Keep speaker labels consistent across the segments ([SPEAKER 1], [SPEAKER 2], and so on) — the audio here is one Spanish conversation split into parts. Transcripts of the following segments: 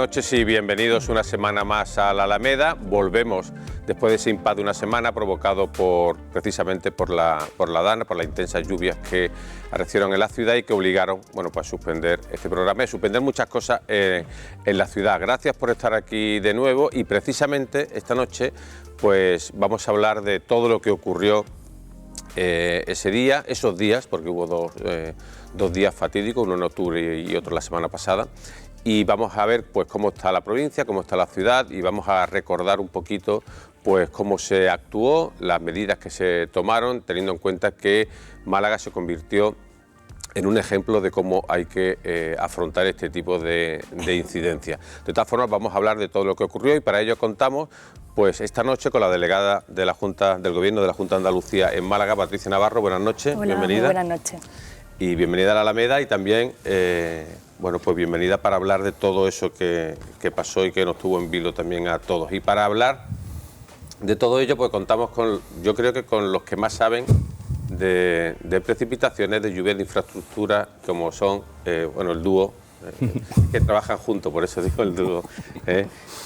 [SPEAKER 1] noches y bienvenidos una semana más a la Alameda. Volvemos después de ese impasse de una semana provocado precisamente por la Dana, por las intensas lluvias que arrecieron en la ciudad y que obligaron, bueno, pues a suspender este programa y suspender muchas cosas en la ciudad. Gracias por estar aquí de nuevo y precisamente esta noche pues vamos a hablar de todo lo que ocurrió ese día, esos días, porque hubo dos días fatídicos, uno en octubre y otro la semana pasada, y vamos a ver pues cómo está la provincia, cómo está la ciudad y vamos a recordar un poquito pues cómo se actuó, las medidas que se tomaron, teniendo en cuenta que Málaga se convirtió en un ejemplo de cómo hay que afrontar este tipo de incidencias. De todas formas, vamos a hablar de todo lo que ocurrió y para ello contamos pues esta noche con la delegada de la Junta del Gobierno de la Junta de Andalucía en Málaga, Patricia Navarro. Buenas noches.
[SPEAKER 2] Hola,
[SPEAKER 1] bienvenida.
[SPEAKER 2] Buenas noches.
[SPEAKER 1] Y bienvenida a la Alameda y también, bueno, pues bienvenida para hablar de todo eso que pasó y que nos tuvo en vilo también a todos. Y para hablar de todo ello, pues contamos con, yo creo que con los que más saben de precipitaciones, de lluvias, de infraestructura, como son, bueno, el dúo, que trabajan juntos, por eso digo el dúo,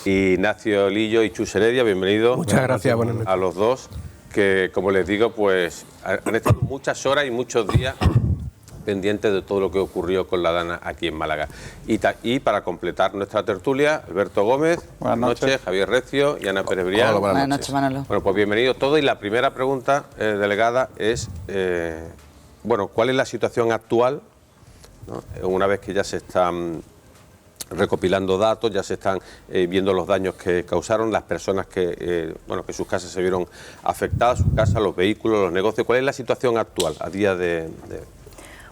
[SPEAKER 1] Ignacio Lillo y Chus Heredia, bienvenidos.
[SPEAKER 3] Muchas gracias, buenas noches.
[SPEAKER 1] A los dos, que como les digo, pues han estado muchas horas y muchos días pendientes de todo lo que ocurrió con la Dana aquí en Málaga. Y para completar nuestra tertulia, Alberto Gómez, buenas noches, Javier Recio y Ana Pérez Brián.
[SPEAKER 4] Hola, buenas noches, Manolo.
[SPEAKER 1] Bueno, pues bienvenidos todos y la primera pregunta, delegada, es, bueno, ¿cuál es la situación actual, ¿no? Una vez que ya se están recopilando datos, ya se están viendo los daños que causaron, las personas que, bueno, que sus casas se vieron afectadas, sus casas, los vehículos, los negocios? ¿Cuál es la situación actual a día de...?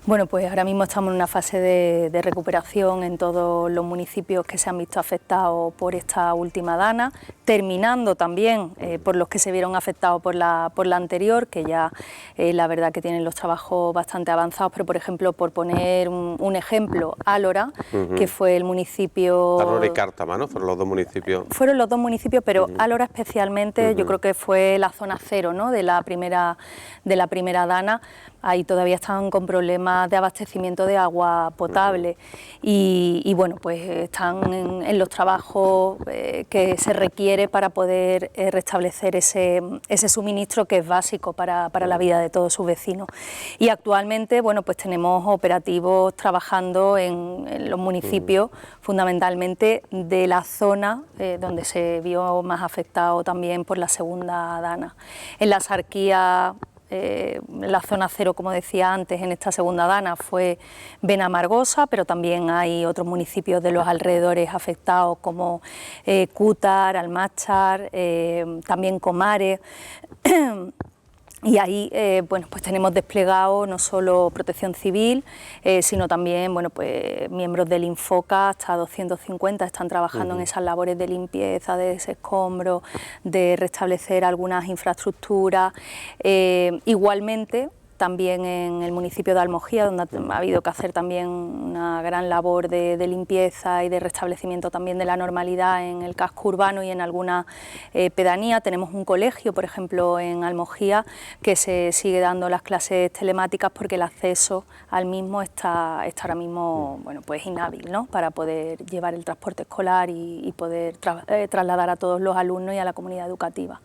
[SPEAKER 2] Bueno, pues ahora mismo estamos en una fase de recuperación en todos los municipios que se han visto afectados por esta última Dana, terminando también por los que se vieron afectados por la anterior, que ya la verdad que tienen los trabajos bastante avanzados, pero por ejemplo, por poner un ejemplo, Álora, que fue el municipio...
[SPEAKER 1] Álora y Cártama, ¿no? Fueron los dos municipios.
[SPEAKER 2] Fueron los dos municipios, pero Álora especialmente, yo creo que fue la zona cero, ¿no?, de la primera Dana. Ahí todavía están con problemas de abastecimiento de agua potable y bueno, pues están en los trabajos que se requiere para poder restablecer ese suministro que es básico para la vida de todos sus vecinos. Y actualmente, bueno, pues tenemos operativos trabajando en los municipios, fundamentalmente de la zona donde se vio más afectado también por la segunda Dana. En la Sarquía, la zona cero, como decía antes, en esta segunda Dana fue Benamargosa, pero también hay otros municipios de los alrededores afectados como Cútar, Almáchar, también Comares. Y ahí, bueno, pues tenemos desplegado no solo Protección Civil, sino también, bueno, pues miembros del Infoca, hasta 250 están trabajando en esas labores de limpieza, de desescombro, de restablecer algunas infraestructuras. Igualmente, también en el municipio de Almojía, donde ha habido que hacer también una gran labor de limpieza y de restablecimiento también de la normalidad en el casco urbano y en alguna pedanía. Tenemos un colegio, por ejemplo, en Almojía, que se sigue dando las clases telemáticas porque el acceso al mismo está ahora mismo, bueno, pues inhábil, ¿no?, para poder llevar el transporte escolar y poder trasladar a todos los alumnos y a la comunidad educativa.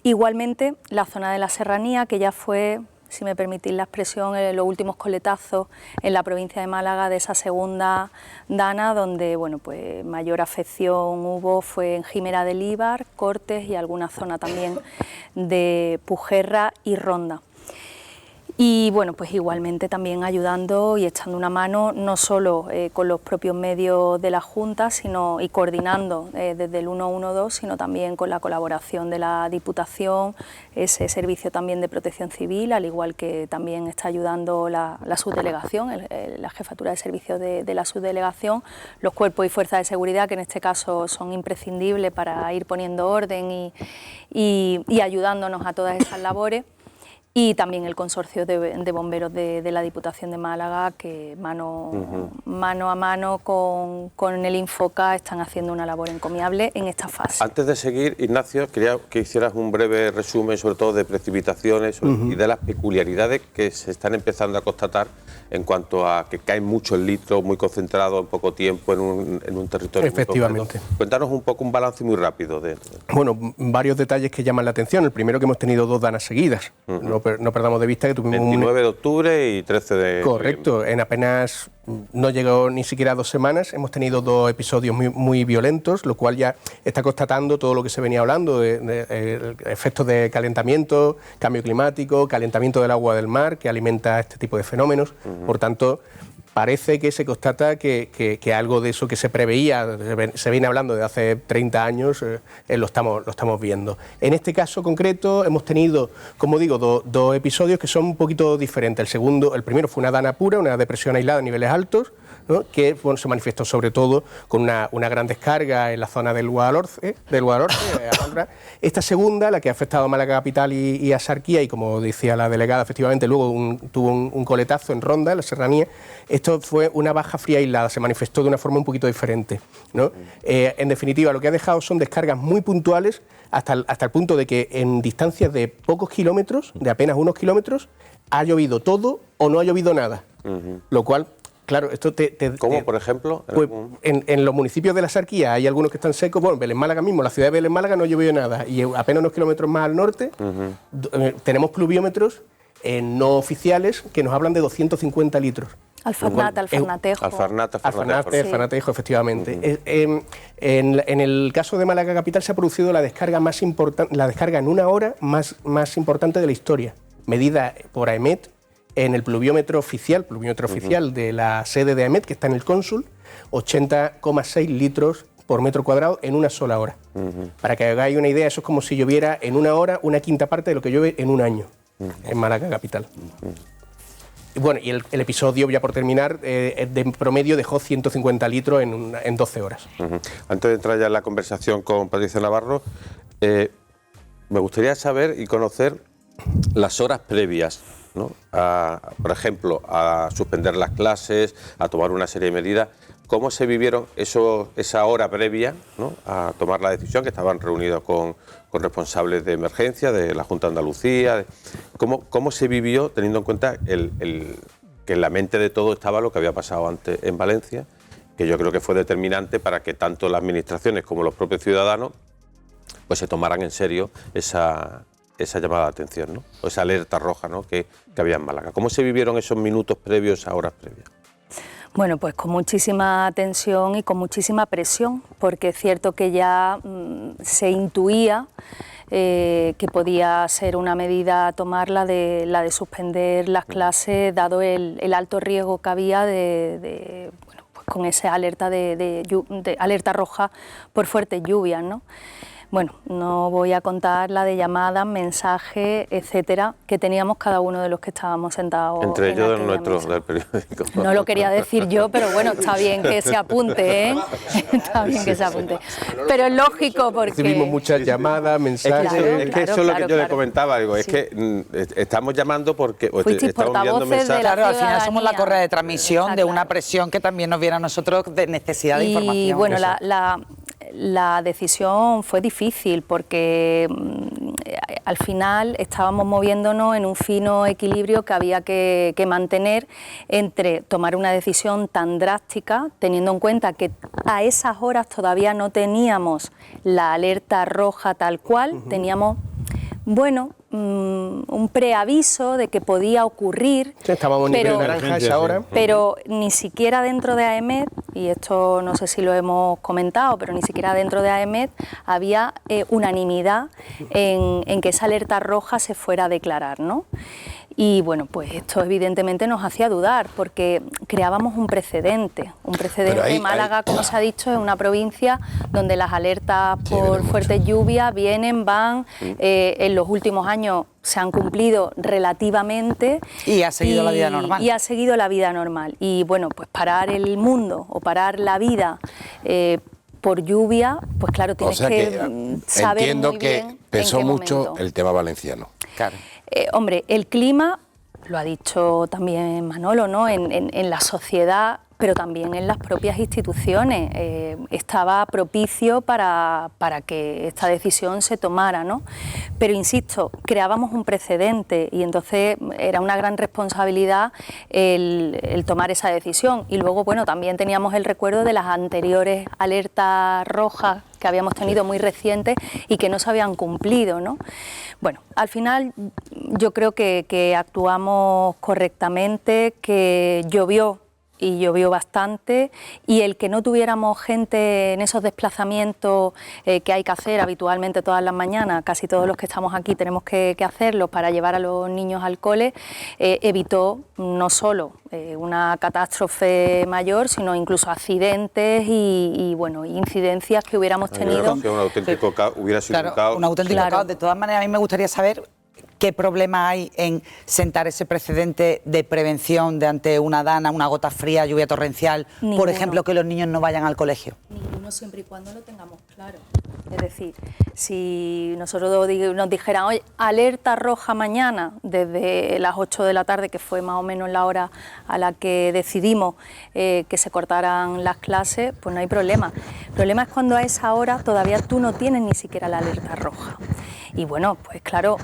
[SPEAKER 2] Igualmente, la zona de la Serranía, que ya fue, si me permitís la expresión, los últimos coletazos en la provincia de Málaga de esa segunda Dana, donde, bueno, pues mayor afección hubo fue en Jimera del Íbar, Cortes y alguna zona también de Pujerra y Ronda. Y bueno, pues igualmente también ayudando y echando una mano, no solo con los propios medios de la Junta, y coordinando desde el 112, sino también con la colaboración de la Diputación, ese servicio también de Protección Civil, al igual que también está ayudando la subdelegación, la Jefatura de Servicios de la subdelegación, los cuerpos y fuerzas de seguridad, que en este caso son imprescindibles para ir poniendo orden y ayudándonos a todas esas labores. y también el consorcio de bomberos de la Diputación de Málaga, que mano a mano con el Infoca están haciendo una labor encomiable en esta fase.
[SPEAKER 1] Antes de seguir, Ignacio, quería que hicieras un breve resumen, sobre todo de precipitaciones y de las peculiaridades que se están empezando a constatar en cuanto a que cae mucho el litro, muy concentrado en poco tiempo en un territorio.
[SPEAKER 3] Efectivamente.
[SPEAKER 1] Cuéntanos un poco, un balance muy rápido de...
[SPEAKER 3] Bueno, varios detalles que llaman la atención. El primero, que hemos tenido 2 danas seguidas. No perdamos de vista que tuvimos
[SPEAKER 1] 29 de octubre y 13 de...
[SPEAKER 3] Correcto, noviembre. En apenas no llegó ni siquiera 2 semanas, hemos tenido 2 episodios muy violentos, lo cual ya está constatando todo lo que se venía hablando de efectos de calentamiento, cambio climático, calentamiento del agua del mar, que alimenta este tipo de fenómenos. Por tanto, parece que se constata que algo de eso que se preveía, se viene hablando de hace 30 años, lo estamos viendo. En este caso concreto hemos tenido, como digo, 2 episodios que son un poquito diferentes. El primero fue una dana pura, una depresión aislada a niveles altos, ¿no? Que se manifestó sobre todo con una gran descarga en la zona del Guadalhorce, Esta segunda, la que ha afectado a Málaga capital y a Sarquía, y como decía la delegada, efectivamente luego tuvo un coletazo en Ronda, en la serranía. Esto fue una baja fría aislada, se manifestó de una forma un poquito diferente, ¿no? En definitiva, lo que ha dejado son descargas muy puntuales hasta el punto de que en distancias de pocos kilómetros, de apenas unos kilómetros, ha llovido todo o no ha llovido nada, lo cual... Claro, esto
[SPEAKER 1] ¿Cómo, por ejemplo?
[SPEAKER 3] Pues, en los municipios de la Sarquía hay algunos que están secos. Bueno, Belén Málaga mismo, la ciudad de Belén Málaga no llovió nada. Y apenas unos kilómetros más al norte tenemos pluviómetros no oficiales que nos hablan de 250 litros.
[SPEAKER 2] Alfarnatejo,
[SPEAKER 3] efectivamente. En el caso de Málaga capital se ha producido la descarga más importante, la descarga en una hora más importante de la historia, medida por AEMET en el pluviómetro oficial de la sede de AEMET, que está en el Cónsul, 80,6 litros por metro cuadrado en una sola hora. Para que hagáis una idea, eso es como si lloviera en una hora una quinta parte de lo que llueve en un año en Málaga capital. Y bueno, y el episodio, ya por terminar, de promedio dejó 150 litros en 12 horas.
[SPEAKER 1] Antes de entrar ya en la conversación con Patricia Navarro, me gustaría saber y conocer las horas previas, ¿no? Por ejemplo, a suspender las clases, a tomar una serie de medidas. ¿Cómo se vivieron esa hora previa, ¿no? A tomar la decisión, que estaban reunidos con responsables de emergencia, de la Junta de Andalucía? ¿Cómo se vivió, teniendo en cuenta que en la mente de todo estaba lo que había pasado antes en Valencia, que yo creo que fue determinante para que tanto las administraciones como los propios ciudadanos pues se tomaran en serio esa llamada de atención, ¿no? O esa alerta roja, ¿no? que había en Málaga? ¿Cómo se vivieron esos minutos previos, esas horas previas?
[SPEAKER 2] Bueno, pues con muchísima tensión y con muchísima presión, porque es cierto que ya se intuía que podía ser una medida a tomar la de suspender las clases, dado el alto riesgo que había bueno, pues con esa alerta de alerta roja por fuertes lluvias, ¿no? Bueno, no voy a contar la de llamadas, mensajes, etcétera, que teníamos cada uno de los que estábamos sentados.
[SPEAKER 1] Entre ellos nuestros del periódico.
[SPEAKER 2] No lo quería decir yo, pero bueno, está bien que se apunte, ¿eh? Está bien que se apunte. Pero es lógico porque...
[SPEAKER 3] Recibimos muchas llamadas, mensajes...
[SPEAKER 1] Es que eso es lo que yo le comentaba, digo, es que estamos llamando porque...
[SPEAKER 2] Fuisteis portavoces de la
[SPEAKER 4] Claro, al final somos la correa de transmisión de una presión que también nos viene a nosotros de necesidad de información.
[SPEAKER 2] Y bueno, la decisión fue difícil porque al final estábamos moviéndonos en un fino equilibrio que había que mantener entre tomar una decisión tan drástica, teniendo en cuenta que a esas horas todavía no teníamos la alerta roja tal cual, teníamos, bueno, un preaviso de que podía ocurrir,
[SPEAKER 3] estábamos en nivel naranja esa hora,
[SPEAKER 2] pero ni siquiera dentro de AEMET, y esto no sé si lo hemos comentado, pero ni siquiera dentro de AEMET había unanimidad en que esa alerta roja se fuera a declarar, ¿no? Y bueno, pues esto evidentemente nos hacía dudar porque creábamos un precedente. Málaga, como se ha dicho, es una provincia donde las alertas por fuertes lluvias vienen, van, en los últimos años se han cumplido relativamente.
[SPEAKER 4] Y ha seguido la vida normal.
[SPEAKER 2] Y ha seguido la vida normal. Y bueno, pues parar el mundo o parar la vida por lluvia, pues claro, tienes que saber
[SPEAKER 5] entiendo
[SPEAKER 2] muy bien
[SPEAKER 5] que pesó
[SPEAKER 2] en qué
[SPEAKER 5] mucho
[SPEAKER 2] momento.
[SPEAKER 5] el tema valenciano.
[SPEAKER 4] Claro.
[SPEAKER 2] Hombre, el clima, lo ha dicho también Manolo, ¿no? En la sociedad, pero también en las propias instituciones, estaba propicio para que esta decisión se tomara, ¿no? Pero insisto, creábamos un precedente y entonces era una gran responsabilidad el tomar esa decisión. Y luego, bueno, también teníamos el recuerdo de las anteriores alertas rojas que habíamos tenido muy recientes y que no se habían cumplido, ¿no? Bueno, al final yo creo que actuamos correctamente, que llovió y llovió bastante, y el que no tuviéramos gente en esos desplazamientos que hay que hacer habitualmente todas las mañanas, casi todos los que estamos aquí tenemos que hacerlos para llevar a los niños al cole, evitó no solo una catástrofe mayor, sino incluso accidentes y bueno, incidencias que hubiéramos tenido.
[SPEAKER 1] Un auténtico caos, hubiera sido un caos.
[SPEAKER 4] Un auténtico caos. De todas maneras, a mí me gustaría saber qué problema hay en sentar ese precedente de prevención de ante una dana, una gota fría, lluvia torrencial,
[SPEAKER 2] Ninguno.
[SPEAKER 4] por ejemplo, que los niños no vayan al colegio.
[SPEAKER 2] Ninguno, siempre y cuando lo tengamos claro. Es decir, si nosotros nos dijeran, oye, alerta roja mañana, desde las 8 de la tarde, que fue más o menos la hora a la que decidimos que se cortaran las clases, pues no hay problema. El problema es cuando a esa hora todavía tú no tienes ni siquiera la alerta roja. Y bueno, pues claro,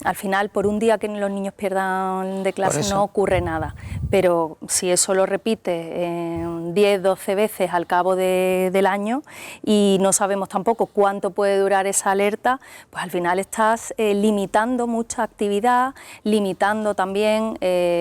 [SPEAKER 2] al final por un día que los niños pierdan de clase no ocurre nada, pero si eso lo repites 10, 12 veces al cabo del año y no sabemos tampoco cuánto puede durar esa alerta, pues al final estás limitando mucha actividad, limitando también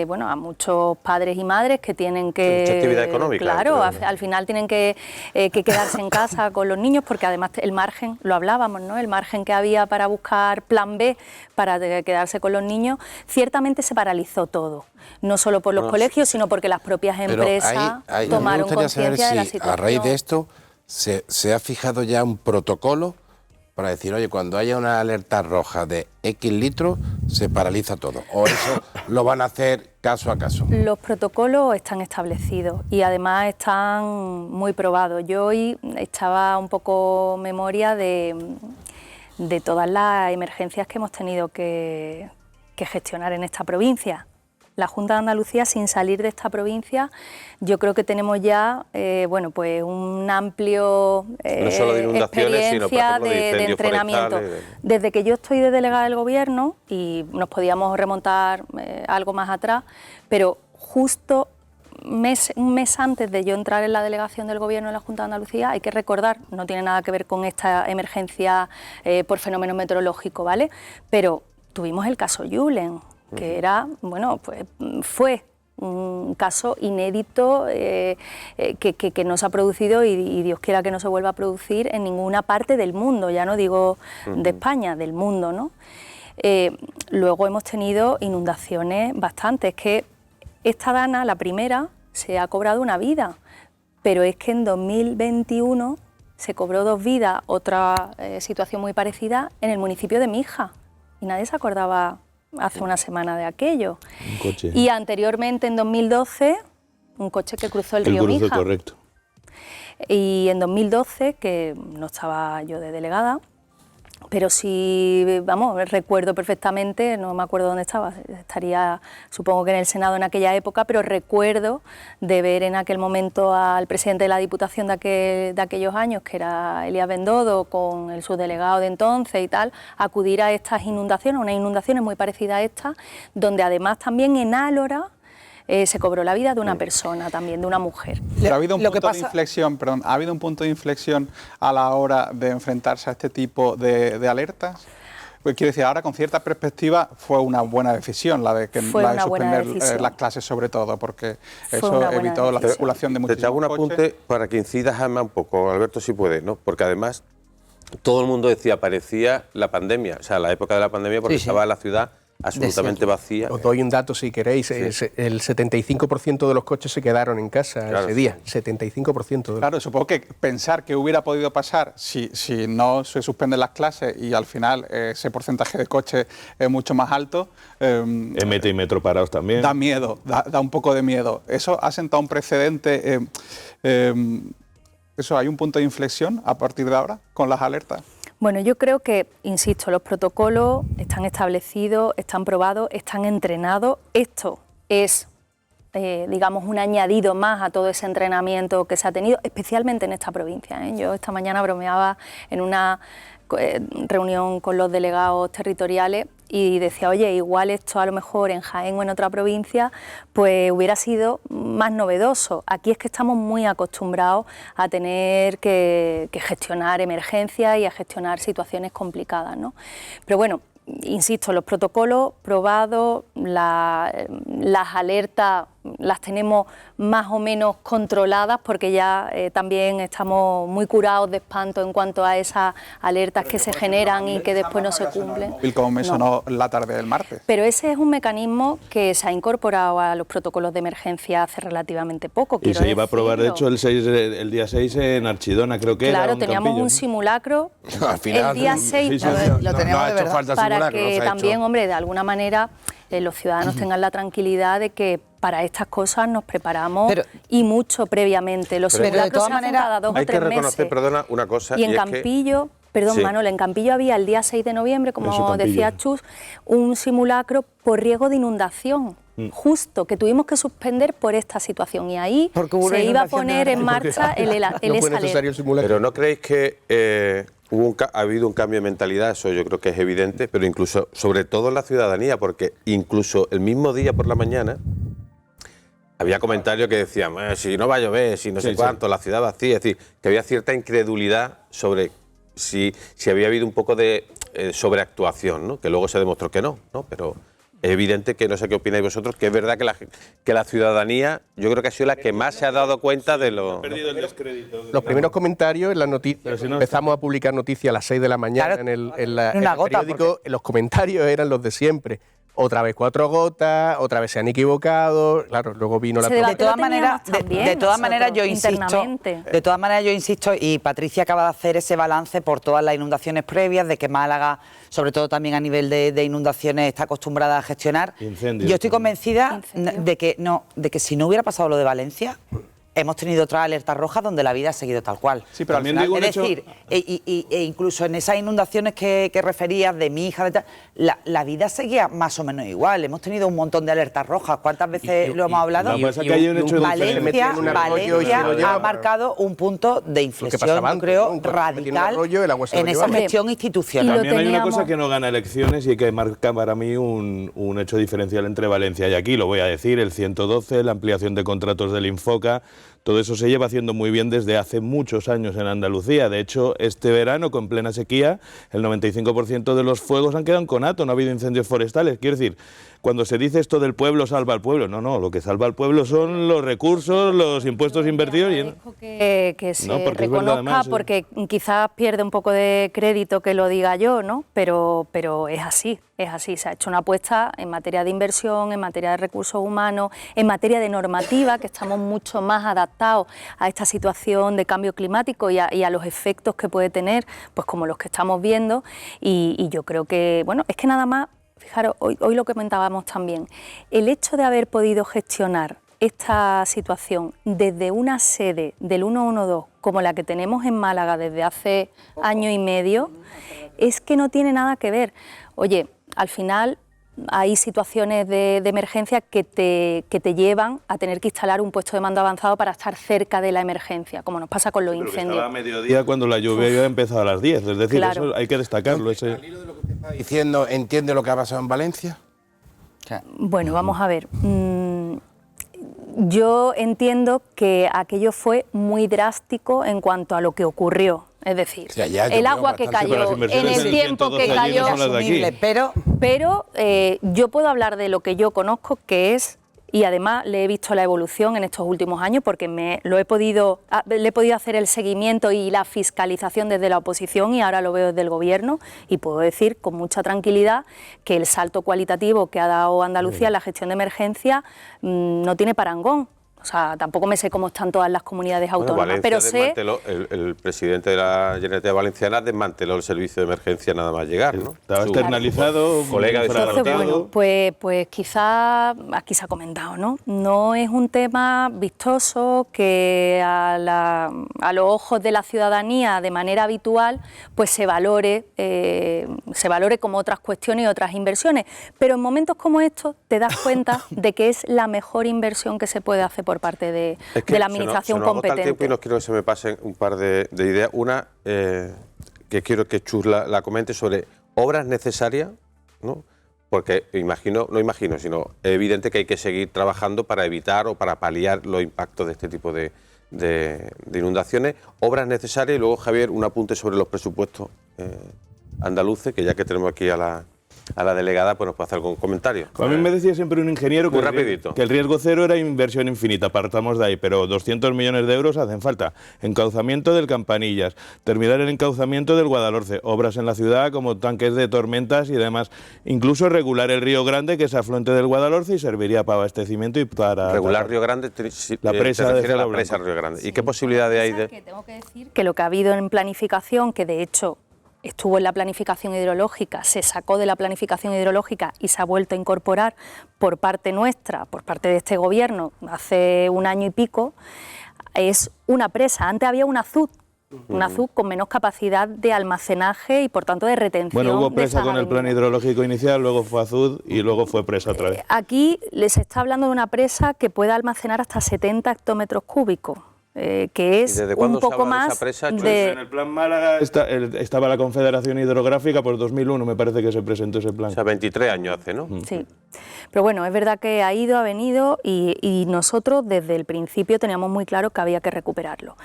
[SPEAKER 2] bueno, a muchos padres y madres que tienen que...
[SPEAKER 1] Mucha actividad económica.
[SPEAKER 2] Claro, al final tienen que quedarse en casa con los niños, porque además el margen, lo hablábamos, ¿no? El margen que había para buscar plan B para quedarse con los niños, ciertamente se paralizó todo, no solo por los colegios, sino porque las propias empresas tomaron conciencia de la situación.
[SPEAKER 5] A raíz de esto, ¿se ha fijado ya un protocolo para decir, oye, cuando haya una alerta roja de X litros, se paraliza todo? ¿O eso lo van a hacer caso a caso?
[SPEAKER 2] Los protocolos están establecidos y además están muy probados. Yo hoy echaba un poco memoria de todas las emergencias que hemos tenido que gestionar en esta provincia. La Junta de Andalucía, sin salir de esta provincia, yo creo que tenemos ya bueno, pues un amplio
[SPEAKER 1] no solo de inundaciones, sino, por ejemplo,
[SPEAKER 2] de entrenamiento. Desde que yo estoy de delegada del Gobierno, y nos podíamos remontar algo más atrás, pero justo un mes antes de yo entrar en la delegación del Gobierno en la Junta de Andalucía, hay que recordar, no tiene nada que ver con esta emergencia por fenómeno meteorológico, ¿vale? Pero tuvimos el caso Julen, que era, bueno, pues fue un caso inédito que no se ha producido y Dios quiera que no se vuelva a producir en ninguna parte del mundo, ya no digo de España, del mundo, ¿no? Luego hemos tenido inundaciones bastantes, que esta dana, la primera, se ha cobrado una vida, pero es que en 2021 se cobró 2 vidas, otra situación muy parecida en el municipio de Mija, y nadie se acordaba hace una semana de aquello.
[SPEAKER 6] Un coche.
[SPEAKER 2] Y anteriormente, en 2012, un coche que cruzó el río Mija.
[SPEAKER 6] Correcto.
[SPEAKER 2] Y en 2012, que no estaba yo de delegada, pero sí, vamos, recuerdo perfectamente, no me acuerdo dónde estaba, estaría supongo que en el Senado en aquella época, pero recuerdo de ver en aquel momento al presidente de la Diputación de aquellos años, que era Elías Bendodo, con el subdelegado de entonces y tal, acudir a estas inundaciones, unas inundaciones muy parecidas a estas, donde además también en Álora se cobró la vida de una persona, también de una mujer.
[SPEAKER 7] Pero ha habido un punto de inflexión, perdón, ¿ha habido un punto de inflexión a la hora de enfrentarse a este tipo de alertas? Pues quiero decir, ahora con cierta perspectiva fue una buena decisión la de suspender las clases, sobre todo, porque eso evitó la circulación de muchísimos
[SPEAKER 1] coches. Te hago un apunte para que incidas, Jaime, un poco, Alberto, si puedes, ¿no? Porque además todo el mundo decía, parecía la pandemia, o sea, la época de la pandemia, porque estaba la ciudad absolutamente vacía.
[SPEAKER 3] Os doy un dato si queréis, el 75% de los coches se quedaron en casa ese día, 75%.
[SPEAKER 7] Claro, supongo que pensar que hubiera podido pasar si no se suspenden las clases y al final ese porcentaje de coches es mucho más alto.
[SPEAKER 6] MT y metro parados también.
[SPEAKER 7] Da miedo, da un poco de miedo. Eso ha sentado un precedente. ¿Hay un punto de inflexión a partir de ahora con las alertas?
[SPEAKER 2] Bueno, yo creo que, insisto, los protocolos están establecidos, están probados, están entrenados. Esto es, digamos, un añadido más a todo ese entrenamiento que se ha tenido, especialmente en esta provincia, ¿eh? Yo esta mañana bromeaba en una reunión con los delegados territoriales y decía, oye, igual esto a lo mejor en Jaén o en otra provincia pues hubiera sido más novedoso. Aquí es que estamos muy acostumbrados a tener que gestionar emergencias y a gestionar situaciones complicadas, ¿no? Pero bueno, insisto, los protocolos probados, las alertas las tenemos más o menos controladas porque ya también estamos muy curados de espanto en cuanto a esas alertas que se generan y que después no se cumplen.
[SPEAKER 7] Como me sonó la tarde del martes.
[SPEAKER 2] Pero ese es un mecanismo que se ha incorporado a los protocolos de emergencia hace relativamente poco.
[SPEAKER 6] Y se iba a probar, de hecho, el día 6 en Archidona, creo que
[SPEAKER 2] claro,
[SPEAKER 6] era un
[SPEAKER 2] teníamos
[SPEAKER 6] campillo,
[SPEAKER 2] un simulacro
[SPEAKER 5] Al final,
[SPEAKER 2] el día 6
[SPEAKER 4] lo teníamos de verdad.
[SPEAKER 2] para que también, hombre, de alguna manera los ciudadanos tengan la tranquilidad de que para estas cosas nos preparamos y mucho previamente. Los simulacros se hacen cada 2 o 3 meses.
[SPEAKER 1] Hay que reconocer, perdona, una cosa.
[SPEAKER 2] Y en Campillo, perdón, sí. Manuel, en Campillo había el día 6 de noviembre, como decía Chus, un simulacro por riesgo de inundación. Justo, que tuvimos que suspender por esta situación y ahí se iba a poner en marcha el ESALER.
[SPEAKER 1] Pero ¿no creéis que ha habido un cambio de mentalidad? Eso yo creo que es evidente, pero incluso, sobre todo en la ciudadanía, porque incluso el mismo día por la mañana había comentarios que decían, si no va a llover, si no sé cuánto, la ciudad vacía, es decir, que había cierta incredulidad sobre si había habido un poco de sobreactuación, ¿no? Que luego se demostró que no, pero es evidente que, no sé qué opináis vosotros, que es verdad que la ciudadanía, yo creo que ha sido la que más se ha dado cuenta de lo...
[SPEAKER 3] Los primeros comentarios en las noticias, empezamos a publicar noticias a las 6 de la mañana en el periódico, los comentarios eran los de siempre. Otra vez 4 gotas, otra vez se han equivocado, claro, luego vino la...
[SPEAKER 4] De todas maneras, yo insisto, y Patricia acaba de hacer ese balance por todas las inundaciones previas, de que Málaga, sobre todo también a nivel de inundaciones, está acostumbrada a gestionar. Incendios. Yo estoy convencida de que si no hubiera pasado lo de Valencia, hemos tenido otras alertas rojas donde la vida ha seguido tal cual.
[SPEAKER 6] Sí, pero también digo
[SPEAKER 4] es decir, incluso en esas inundaciones que referías de mi hija, la vida seguía más o menos igual. Hemos tenido un montón de alertas rojas. ¿Cuántas veces lo hemos hablado? Valencia ha marcado un punto de inflexión, yo creo, radical en esa gestión institucional.
[SPEAKER 6] También hay una cosa que no gana elecciones y que marca para mí un hecho diferencial entre Valencia y aquí. Lo voy a decir, el 112, la ampliación de contratos del Infoca. Todo eso se lleva haciendo muy bien desde hace muchos años en Andalucía. De hecho, este verano, con plena sequía, el 95% de los fuegos han quedado en conato, no ha habido incendios forestales. Quiero decir, cuando se dice esto del pueblo salva al pueblo, no, lo que salva al pueblo son los recursos, los impuestos invertidos.
[SPEAKER 2] Que se reconozca, además, porque quizás pierde un poco de crédito que lo diga yo, ¿no? Pero es así. Es así, se ha hecho una apuesta en materia de inversión, en materia de recursos humanos, en materia de normativa, que estamos mucho más adaptados a esta situación de cambio climático y a los efectos que puede tener, pues como los que estamos viendo. Y yo creo que, bueno, es que nada más, fijaros, hoy lo comentábamos también, el hecho de haber podido gestionar esta situación desde una sede del 112 como la que tenemos en Málaga desde hace año y medio, es que no tiene nada que ver. Oye, al final hay situaciones de emergencia que te llevan a tener que instalar un puesto de mando avanzado para estar cerca de la emergencia, como nos pasa con los incendios.
[SPEAKER 6] Estaba a mediodía cuando la lluvia ya ha empezado a las 10, es decir, claro, eso hay que destacarlo.
[SPEAKER 5] Al hilo de lo que usted está diciendo, ¿entiende lo que ha pasado en Valencia?
[SPEAKER 2] Bueno, vamos a ver. Yo entiendo que aquello fue muy drástico en cuanto a lo que ocurrió. Es decir, el agua que cayó en el tiempo que cayó, pero yo puedo hablar de lo que yo conozco, que es, y además le he visto la evolución en estos últimos años, porque le he podido hacer el seguimiento y la fiscalización desde la oposición y ahora lo veo desde el Gobierno, y puedo decir con mucha tranquilidad que el salto cualitativo que ha dado Andalucía en la gestión de emergencia no tiene parangón. O sea, tampoco me sé cómo están todas las comunidades autónomas, pero sé...
[SPEAKER 1] El presidente de la Generalitat Valenciana desmanteló el servicio de emergencia nada más llegar, ¿no?
[SPEAKER 6] Estaba externalizado,
[SPEAKER 1] colega de
[SPEAKER 2] bueno, pues quizá aquí se ha comentado, ¿no? No es un tema vistoso que a los ojos de la ciudadanía de manera habitual pues se valore como otras cuestiones y otras inversiones, pero en momentos como estos te das cuenta de que es la mejor inversión que se puede hacer por parte de la administración competente.
[SPEAKER 1] Tiempo y no quiero que se me pasen un par de ideas. Una, que quiero que Chus la comente sobre obras necesarias, ¿no? Porque sino es evidente que hay que seguir trabajando para evitar o para paliar los impactos de este tipo de inundaciones. Obras necesarias y luego, Javier, un apunte sobre los presupuestos andaluces, que ya que tenemos aquí a la delegada, pues nos puede hacer algún comentario.
[SPEAKER 6] A mí me decía siempre un ingeniero que el riesgo cero era inversión infinita, partamos de ahí, pero 200 millones de euros hacen falta. Encauzamiento del Campanillas, terminar el encauzamiento del Guadalhorce, obras en la ciudad como tanques de tormentas y demás, incluso regular el Río Grande, que es afluente del Guadalhorce y serviría para abastecimiento y para...
[SPEAKER 1] Regular Río Grande,
[SPEAKER 6] la presa de
[SPEAKER 1] la presa Río Grande. ¿Y qué posibilidades hay de...?
[SPEAKER 2] Tengo que decir que lo que ha habido en planificación, que de hecho... estuvo en la planificación hidrológica, se sacó de la planificación hidrológica y se ha vuelto a incorporar por parte nuestra, por parte de este gobierno, hace un año y pico, es una presa. Antes había un azud con menos capacidad de almacenaje y por tanto de retención.
[SPEAKER 6] Bueno, hubo presa con el plan hidrológico inicial, luego fue azud y luego fue presa otra vez.
[SPEAKER 2] Aquí les está hablando de una presa que puede almacenar hasta 70 hectómetros cúbicos. Que es un poco más de...
[SPEAKER 6] En el plan Málaga estaba la Confederación Hidrográfica por 2001, me parece que se presentó ese plan.
[SPEAKER 1] O sea, 23 años hace, ¿no?
[SPEAKER 2] Sí, pero bueno, es verdad que ha ido, ha venido y nosotros desde el principio teníamos muy claro que había que recuperarlo.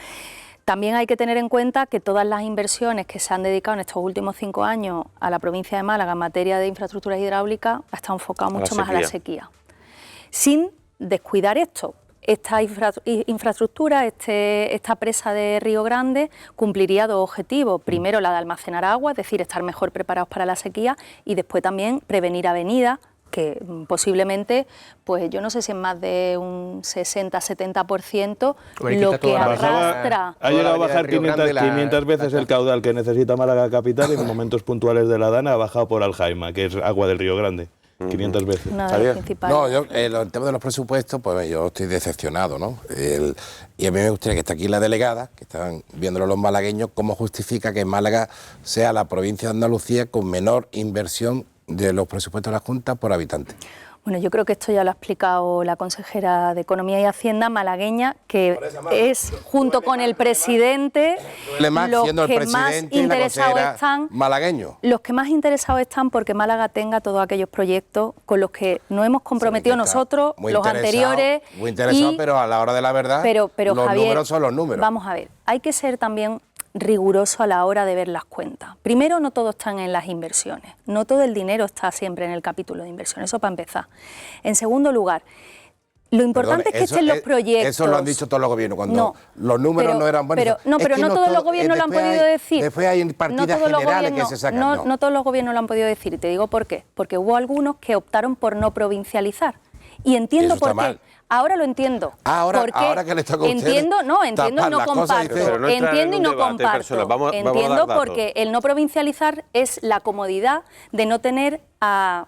[SPEAKER 2] También hay que tener en cuenta que todas las inversiones que se han dedicado en estos últimos 5 años a la provincia de Málaga en materia de infraestructuras hidráulicas ha estado enfocado mucho más a la sequía, sin descuidar esto. Esta infraestructura, esta presa de Río Grande cumpliría 2 objetivos. Primero, la de almacenar agua, es decir, estar mejor preparados para la sequía, y después también prevenir avenidas, que posiblemente, pues yo no sé si es más de un 60-70% lo que arrastra.
[SPEAKER 6] Ha llegado a bajar 500 veces el caudal que necesita Málaga capital y en momentos puntuales de la Dana ha bajado por Aljaima, que es agua del Río Grande. 500 veces.
[SPEAKER 5] No, yo, el tema de los presupuestos, pues yo estoy decepcionado, ¿no? Y a mí me gustaría que esté aquí la delegada, que están viéndolo los malagueños, cómo justifica que Málaga sea la provincia de Andalucía con menor inversión de los presupuestos de la Junta por habitante.
[SPEAKER 2] Bueno, yo creo que esto ya lo ha explicado la consejera de Economía y Hacienda malagueña, que es, junto con el presidente, los que más interesados están,
[SPEAKER 5] malagueño.
[SPEAKER 2] Los que más interesados están porque Málaga tenga todos aquellos proyectos con los que nos hemos comprometido nosotros, los anteriores.
[SPEAKER 5] Muy interesado, pero a la hora de la verdad,
[SPEAKER 2] pero
[SPEAKER 5] los
[SPEAKER 2] Javier,
[SPEAKER 5] números son los números.
[SPEAKER 2] Vamos a ver, hay que ser también riguroso a la hora de ver las cuentas. Primero, no todo están en las inversiones, no todo el dinero está siempre en el capítulo de inversiones, eso para empezar. En segundo lugar, lo importante es que estén los proyectos.
[SPEAKER 5] Eso lo han dicho todos los gobiernos, cuando los números no eran buenos.
[SPEAKER 2] Pero no todos los gobiernos lo han podido decir.
[SPEAKER 5] Después hay partidas generales que se sacan.
[SPEAKER 2] No todos los gobiernos lo han podido decir, y te digo por qué. Porque hubo algunos que optaron por no provincializar. Y entiendo por qué. Ahora lo entiendo.
[SPEAKER 5] Ahora que le toca a ustedes
[SPEAKER 2] entiendo y no comparto. Entiendo y no comparto. Entiendo porque el no provincializar es la comodidad de no tener a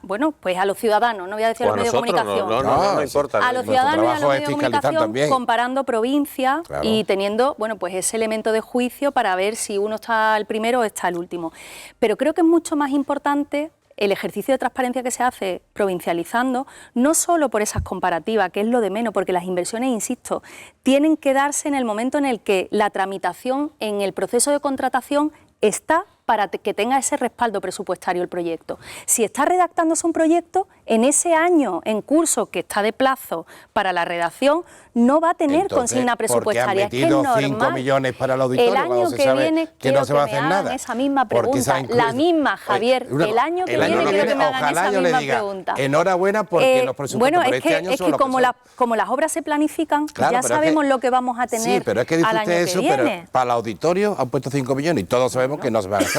[SPEAKER 2] los ciudadanos, no voy a decir a los medios de comunicación.
[SPEAKER 1] No importa.
[SPEAKER 2] A los ciudadanos y a los medios de comunicación comparando provincias y teniendo, pues ese elemento de juicio para ver si uno está el primero o está el último. Pero creo que es mucho más importante el ejercicio de transparencia que se hace provincializando, no solo por esas comparativas, que es lo de menos, porque las inversiones, insisto, tienen que darse en el momento en el que la tramitación en el proceso de contratación está para que tenga ese respaldo presupuestario el proyecto. Si está redactándose un proyecto, en ese año en curso que está de plazo para la redacción, no va a tener consigna presupuestaria.
[SPEAKER 5] Es que es normal. 5 millones para el auditorio,
[SPEAKER 2] el año que viene
[SPEAKER 5] que no se va a hacer nada.
[SPEAKER 2] Esa misma pregunta, la misma, Javier. El año que viene quiero que me hagan esa misma pregunta.
[SPEAKER 5] Enhorabuena porque los presupuestos por este año son los que son.
[SPEAKER 2] Como las obras se planifican, ya sabemos lo que vamos a tener.
[SPEAKER 5] Sí, pero es que dice usted eso, pero para el auditorio han puesto 5 millones y todos sabemos que no se va a gastar.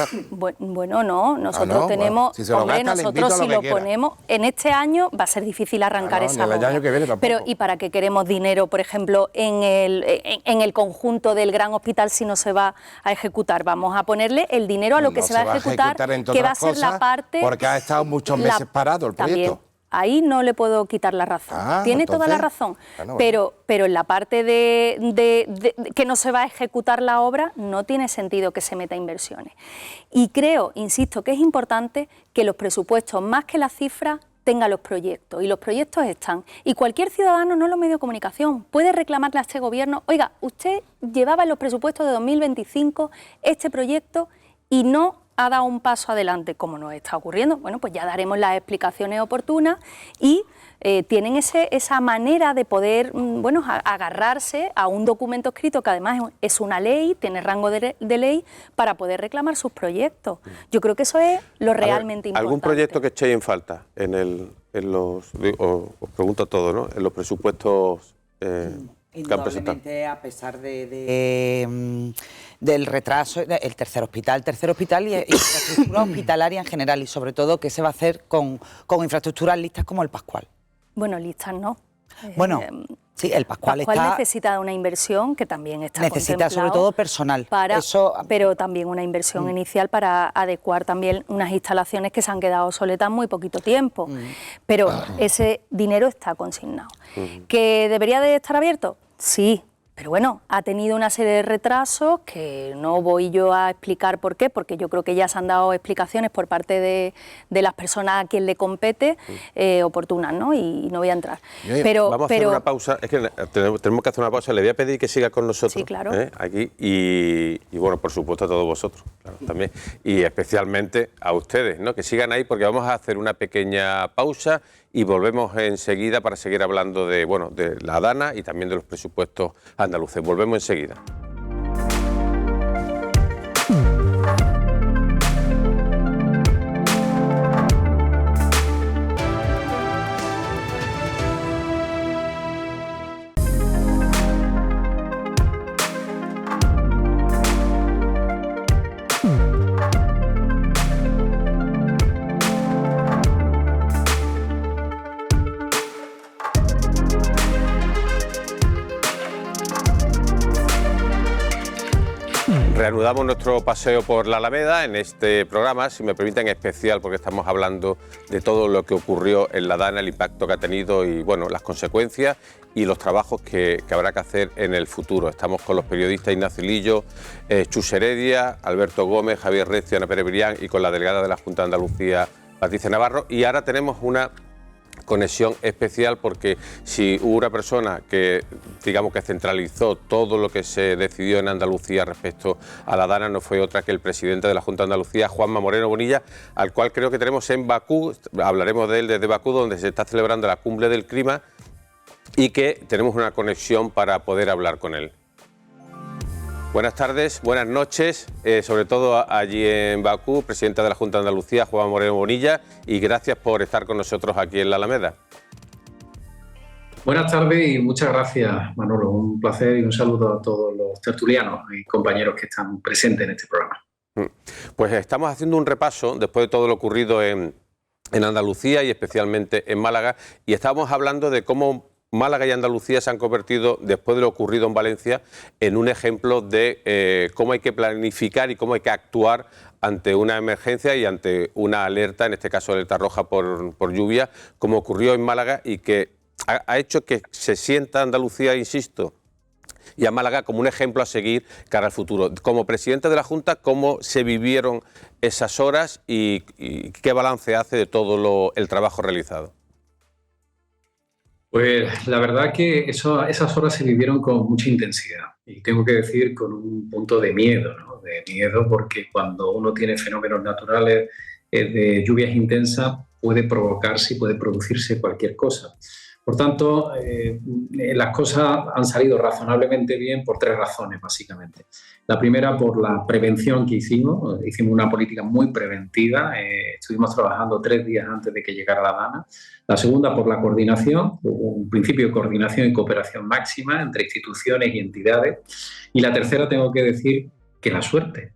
[SPEAKER 2] Bueno, no, nosotros tenemos, nosotros si lo ponemos, este año va a ser difícil arrancar esa obra.
[SPEAKER 5] El año que viene tampoco.
[SPEAKER 2] Pero ¿y para qué queremos dinero, por ejemplo, en el conjunto del gran hospital si no se va a ejecutar? Vamos a ponerle el dinero a lo que se va a ejecutar, que va a ser la parte...
[SPEAKER 5] Porque ha estado muchos meses parado el proyecto.
[SPEAKER 2] También. Ahí no le puedo quitar la razón. Tiene toda la razón. Pero en la parte de que no se va a ejecutar la obra, no tiene sentido que se meta inversiones. Y creo, insisto, que es importante que los presupuestos, más que las cifras, tengan los proyectos. Y los proyectos están. Y cualquier ciudadano, no los medios de comunicación, puede reclamarle a este gobierno: oiga, usted llevaba en los presupuestos de 2025 este proyecto y no ha dado un paso adelante, como nos está ocurriendo. Bueno, pues ya daremos las explicaciones oportunas y tienen esa manera de poder, agarrarse a un documento escrito que además es una ley, tiene rango de ley, para poder reclamar sus proyectos. Yo creo que eso es lo realmente importante.
[SPEAKER 1] ¿Algún proyecto que echéis en falta os pregunto a todos, ¿no?, en los presupuestos que han presentado?
[SPEAKER 4] A pesar del retraso, el tercer hospital y infraestructura hospitalaria en general, y sobre todo qué se va a hacer con infraestructuras listas como el Pascual.
[SPEAKER 2] Bueno, listas no.
[SPEAKER 4] Bueno, sí, el Pascual
[SPEAKER 2] necesita una inversión que también está
[SPEAKER 4] necesita sobre todo personal.
[SPEAKER 2] Pero también una inversión inicial para adecuar también unas instalaciones que se han quedado obsoletas muy poquito tiempo. Pero ese dinero está consignado. ¿Que debería de estar abierto? Sí. Pero bueno, ha tenido una serie de retrasos que no voy yo a explicar por qué, porque yo creo que ya se han dado explicaciones por parte de las personas a quien le compete oportunas, ¿no? Y no voy a entrar.
[SPEAKER 1] Vamos a hacer una pausa, es que tenemos que hacer una pausa. Le voy a pedir que siga con nosotros,
[SPEAKER 2] sí, claro,
[SPEAKER 1] aquí y bueno, por supuesto a todos vosotros, claro, también, y especialmente a ustedes, ¿no?, que sigan ahí, porque vamos a hacer una pequeña pausa y volvemos enseguida para seguir hablando de la Dana y también de los presupuestos andaluces. Volvemos enseguida. Reanudamos nuestro paseo por la Alameda en este programa, si me permiten, especial, porque estamos hablando de todo lo que ocurrió en la Dana, el impacto que ha tenido y las consecuencias y los trabajos que habrá que hacer en el futuro. Estamos con los periodistas Ignacio Lillo, Chus Heredia, Alberto Gómez, Javier Recio, Ana Pérez Brián y con la delegada de la Junta de Andalucía, Patricia Navarro. Y ahora tenemos una conexión especial, porque si hubo una persona que centralizó todo lo que se decidió en Andalucía respecto a la Dana, no fue otra que el presidente de la Junta de Andalucía, Juanma Moreno Bonilla, al cual creo que tenemos en Bakú. Hablaremos de él desde Bakú, donde se está celebrando la cumbre del clima y que tenemos una conexión para poder hablar con él. Buenas tardes, buenas noches, sobre todo allí en Bakú, presidenta de la Junta de Andalucía, Juanma Moreno Bonilla, y gracias por estar con nosotros aquí en la Alameda.
[SPEAKER 8] Buenas tardes y muchas gracias, Manolo. Un placer y un saludo a todos los tertulianos y compañeros que están presentes en este programa.
[SPEAKER 1] Pues estamos haciendo un repaso después de todo lo ocurrido en Andalucía y especialmente en Málaga, y estábamos hablando de cómo Málaga y Andalucía se han convertido, después de lo ocurrido en Valencia, en un ejemplo de cómo hay que planificar y cómo hay que actuar ante una emergencia y ante una alerta, en este caso alerta roja por lluvia, como ocurrió en Málaga, y que ha hecho que se sienta Andalucía, insisto, y a Málaga como un ejemplo a seguir cara al futuro. Como presidente de la Junta, ¿cómo se vivieron esas horas y qué balance hace de todo el trabajo realizado?
[SPEAKER 8] Pues la verdad que esas horas se vivieron con mucha intensidad y tengo que decir con un punto de miedo, ¿no? De miedo, porque cuando uno tiene fenómenos naturales de lluvias intensas puede provocarse y puede producirse cualquier cosa. Por tanto, las cosas han salido razonablemente bien por tres razones, básicamente. La primera, por la prevención que hicimos una política muy preventiva, estuvimos trabajando 3 días antes de que llegara la Dana. La segunda, por la coordinación, un principio de coordinación y cooperación máxima entre instituciones y entidades. Y la tercera, tengo que decir que la suerte,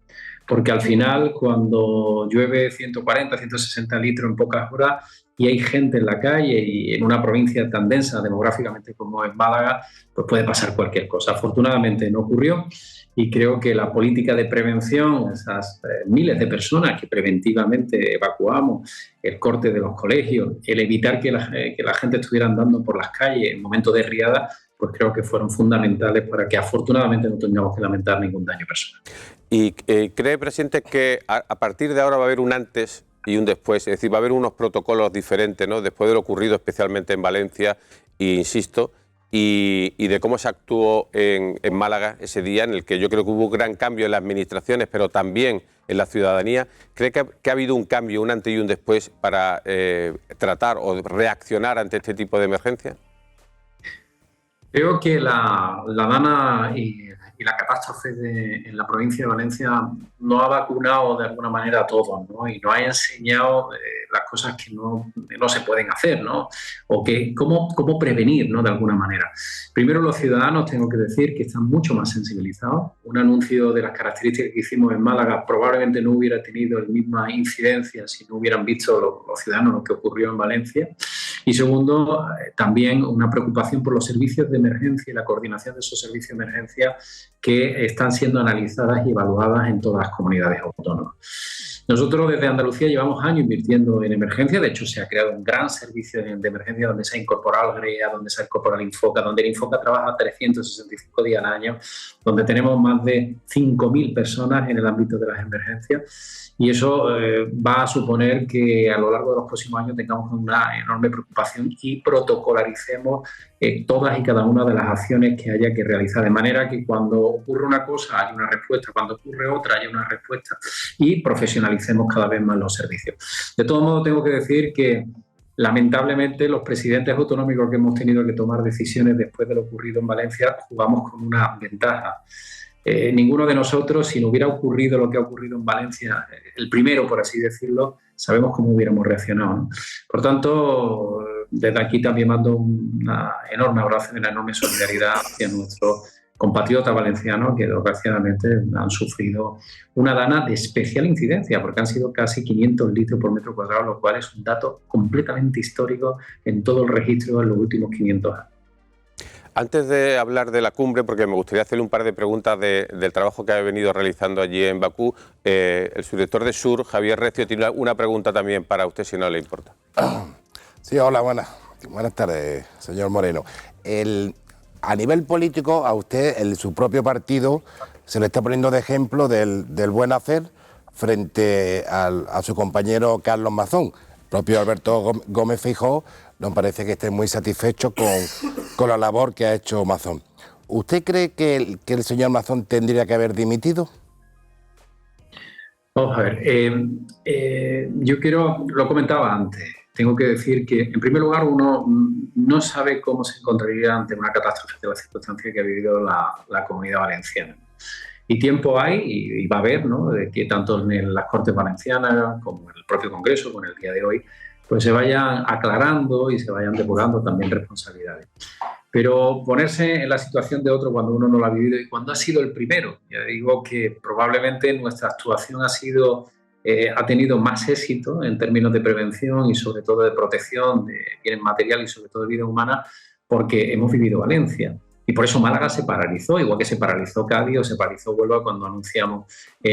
[SPEAKER 8] porque al final cuando llueve 140, 160 litros en pocas horas y hay gente en la calle y en una provincia tan densa demográficamente como es Málaga, pues puede pasar cualquier cosa. Afortunadamente no ocurrió y creo que la política de prevención, esas miles de personas que preventivamente evacuamos, el corte de los colegios, el evitar que la gente estuviera andando por las calles en momentos de riada, pues creo que fueron fundamentales para que afortunadamente no tengamos que lamentar ningún daño personal.
[SPEAKER 1] ¿Y cree, presidente, que a partir de ahora va a haber un antes y un después? Es decir, va a haber unos protocolos diferentes, ¿no?, después de lo ocurrido especialmente en Valencia, e insisto, y de cómo se actuó en Málaga ese día, en el que yo creo que hubo un gran cambio en las administraciones, pero también en la ciudadanía. ¿Cree que ha habido un cambio, un antes y un después, para tratar o reaccionar ante este tipo de emergencias?
[SPEAKER 8] Creo que la Dana y la catástrofe en la provincia de Valencia nos ha vacunado de alguna manera a todos, ¿no? Y nos ha enseñado las cosas que no se pueden hacer, ¿no? O que cómo prevenir, ¿no?, de alguna manera. Primero, los ciudadanos, tengo que decir, que están mucho más sensibilizados. Un anuncio de las características que hicimos en Málaga probablemente no hubiera tenido la misma incidencia si no hubieran visto los ciudadanos lo que ocurrió en Valencia. Y segundo, también una preocupación por los servicios de emergencia y la coordinación de esos servicios de emergencia que están siendo analizadas y evaluadas en todas las comunidades autónomas. Nosotros desde Andalucía llevamos años invirtiendo en emergencia. De hecho, se ha creado un gran servicio de emergencia donde se ha incorporado el GREA, donde se ha incorporado el Infoca, donde el Infoca trabaja 365 días al año, donde tenemos más de 5.000 personas en el ámbito de las emergencias. Y eso va a suponer que a lo largo de los próximos años tengamos una enorme preocupación y protocolaricemos todas y cada una de las acciones que haya que realizar, de manera que cuando ocurre una cosa haya una respuesta, cuando ocurre otra haya una respuesta, y profesionalicemos cada vez más los servicios. De todo modo, tengo que decir que lamentablemente los presidentes autonómicos que hemos tenido que tomar decisiones después de lo ocurrido en Valencia jugamos con una ventaja. Ninguno de nosotros, si no hubiera ocurrido lo que ha ocurrido en Valencia, el primero, por así decirlo, sabemos cómo hubiéramos reaccionado, ¿no? Por tanto, desde aquí también mando un enorme abrazo y una enorme solidaridad hacia nuestros compatriotas valencianos que desgraciadamente han sufrido una dana de especial incidencia, porque han sido casi 500 litros por metro cuadrado, lo cual es un dato completamente histórico en todo el registro en los últimos 500 años.
[SPEAKER 1] Antes de hablar de la cumbre, porque me gustaría hacerle un par de preguntas del trabajo que ha venido realizando allí en Bakú, el subdirector de Sur, Javier Recio, tiene una pregunta también para usted, si no le importa.
[SPEAKER 5] Sí, hola, buenas tardes, señor Moreno. A nivel político, a usted, su propio partido, se le está poniendo de ejemplo del buen hacer frente a su compañero Carlos Mazón. El propio Alberto Gómez Feijóo nos parece que esté muy satisfecho con la labor que ha hecho Mazón. ¿Usted cree que el señor Mazón tendría que haber dimitido?
[SPEAKER 8] Vamos a ver, lo comentaba antes, tengo que decir que en primer lugar uno no sabe cómo se encontraría ante una catástrofe de la circunstancia que ha vivido la Comunidad Valenciana. Y tiempo hay, y va a haber, ¿no?, de que tanto en las Cortes Valencianas como en el propio Congreso, con el día de hoy, pues se vayan aclarando y se vayan depurando también responsabilidades. Pero ponerse en la situación de otro cuando uno no lo ha vivido y cuando ha sido el primero, ya digo que probablemente nuestra actuación ha tenido más éxito en términos de prevención y sobre todo de protección de bienes materiales y sobre todo de vida humana, porque hemos vivido Valencia. Y por eso Málaga se paralizó, igual que se paralizó Cádiz o se paralizó Huelva cuando anunciamos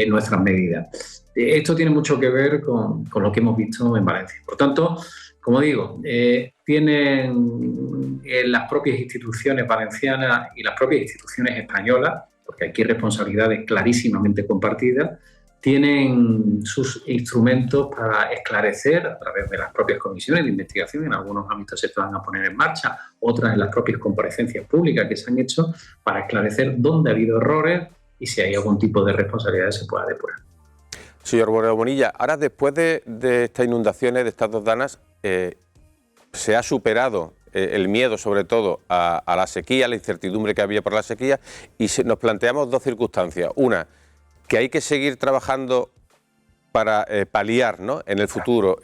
[SPEAKER 8] nuestras medidas. Esto tiene mucho que ver con lo que hemos visto en Valencia. Por tanto, como digo, tienen las propias instituciones valencianas y las propias instituciones españolas, porque aquí hay responsabilidades clarísimamente compartidas, tienen sus instrumentos para esclarecer a través de las propias comisiones de investigación. En algunos ámbitos se van a poner en marcha, otras en las propias comparecencias públicas que se han hecho para esclarecer dónde ha habido errores y si hay algún tipo de responsabilidad se pueda depurar.
[SPEAKER 1] Señor Moreno Bonilla, ahora después de estas inundaciones, de estas dos danas, se ha superado el miedo sobre todo a la sequía, la incertidumbre que había por la sequía, y nos planteamos dos circunstancias. Una, que hay que seguir trabajando para paliar, ¿no?, en el futuro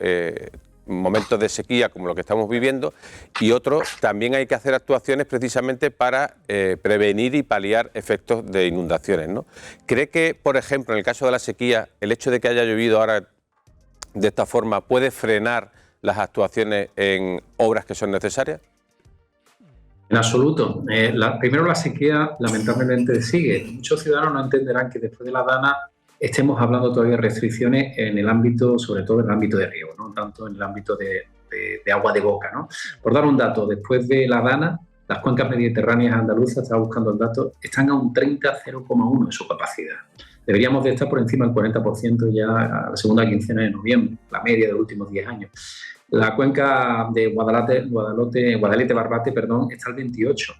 [SPEAKER 1] momentos de sequía como lo que estamos viviendo, y otro, también hay que hacer actuaciones precisamente para prevenir y paliar efectos de inundaciones, ¿no? ¿Cree que, por ejemplo, en el caso de la sequía, el hecho de que haya llovido ahora de esta forma puede frenar las actuaciones en obras que son necesarias?
[SPEAKER 8] En absoluto. Primero, la sequía lamentablemente sigue. Muchos ciudadanos no entenderán que después de la Dana estemos hablando todavía de restricciones en el ámbito, sobre todo en el ámbito de riego, no tanto en el ámbito de agua de boca, ¿no? Por dar un dato, después de la Dana, las cuencas mediterráneas andaluzas, estaba buscando el dato, están a un 30,0,1 de su capacidad. Deberíamos de estar por encima del 40% ya a la segunda quincena de noviembre, la media de los últimos 10 años. La cuenca de Guadalete-Barbate, está al 28%.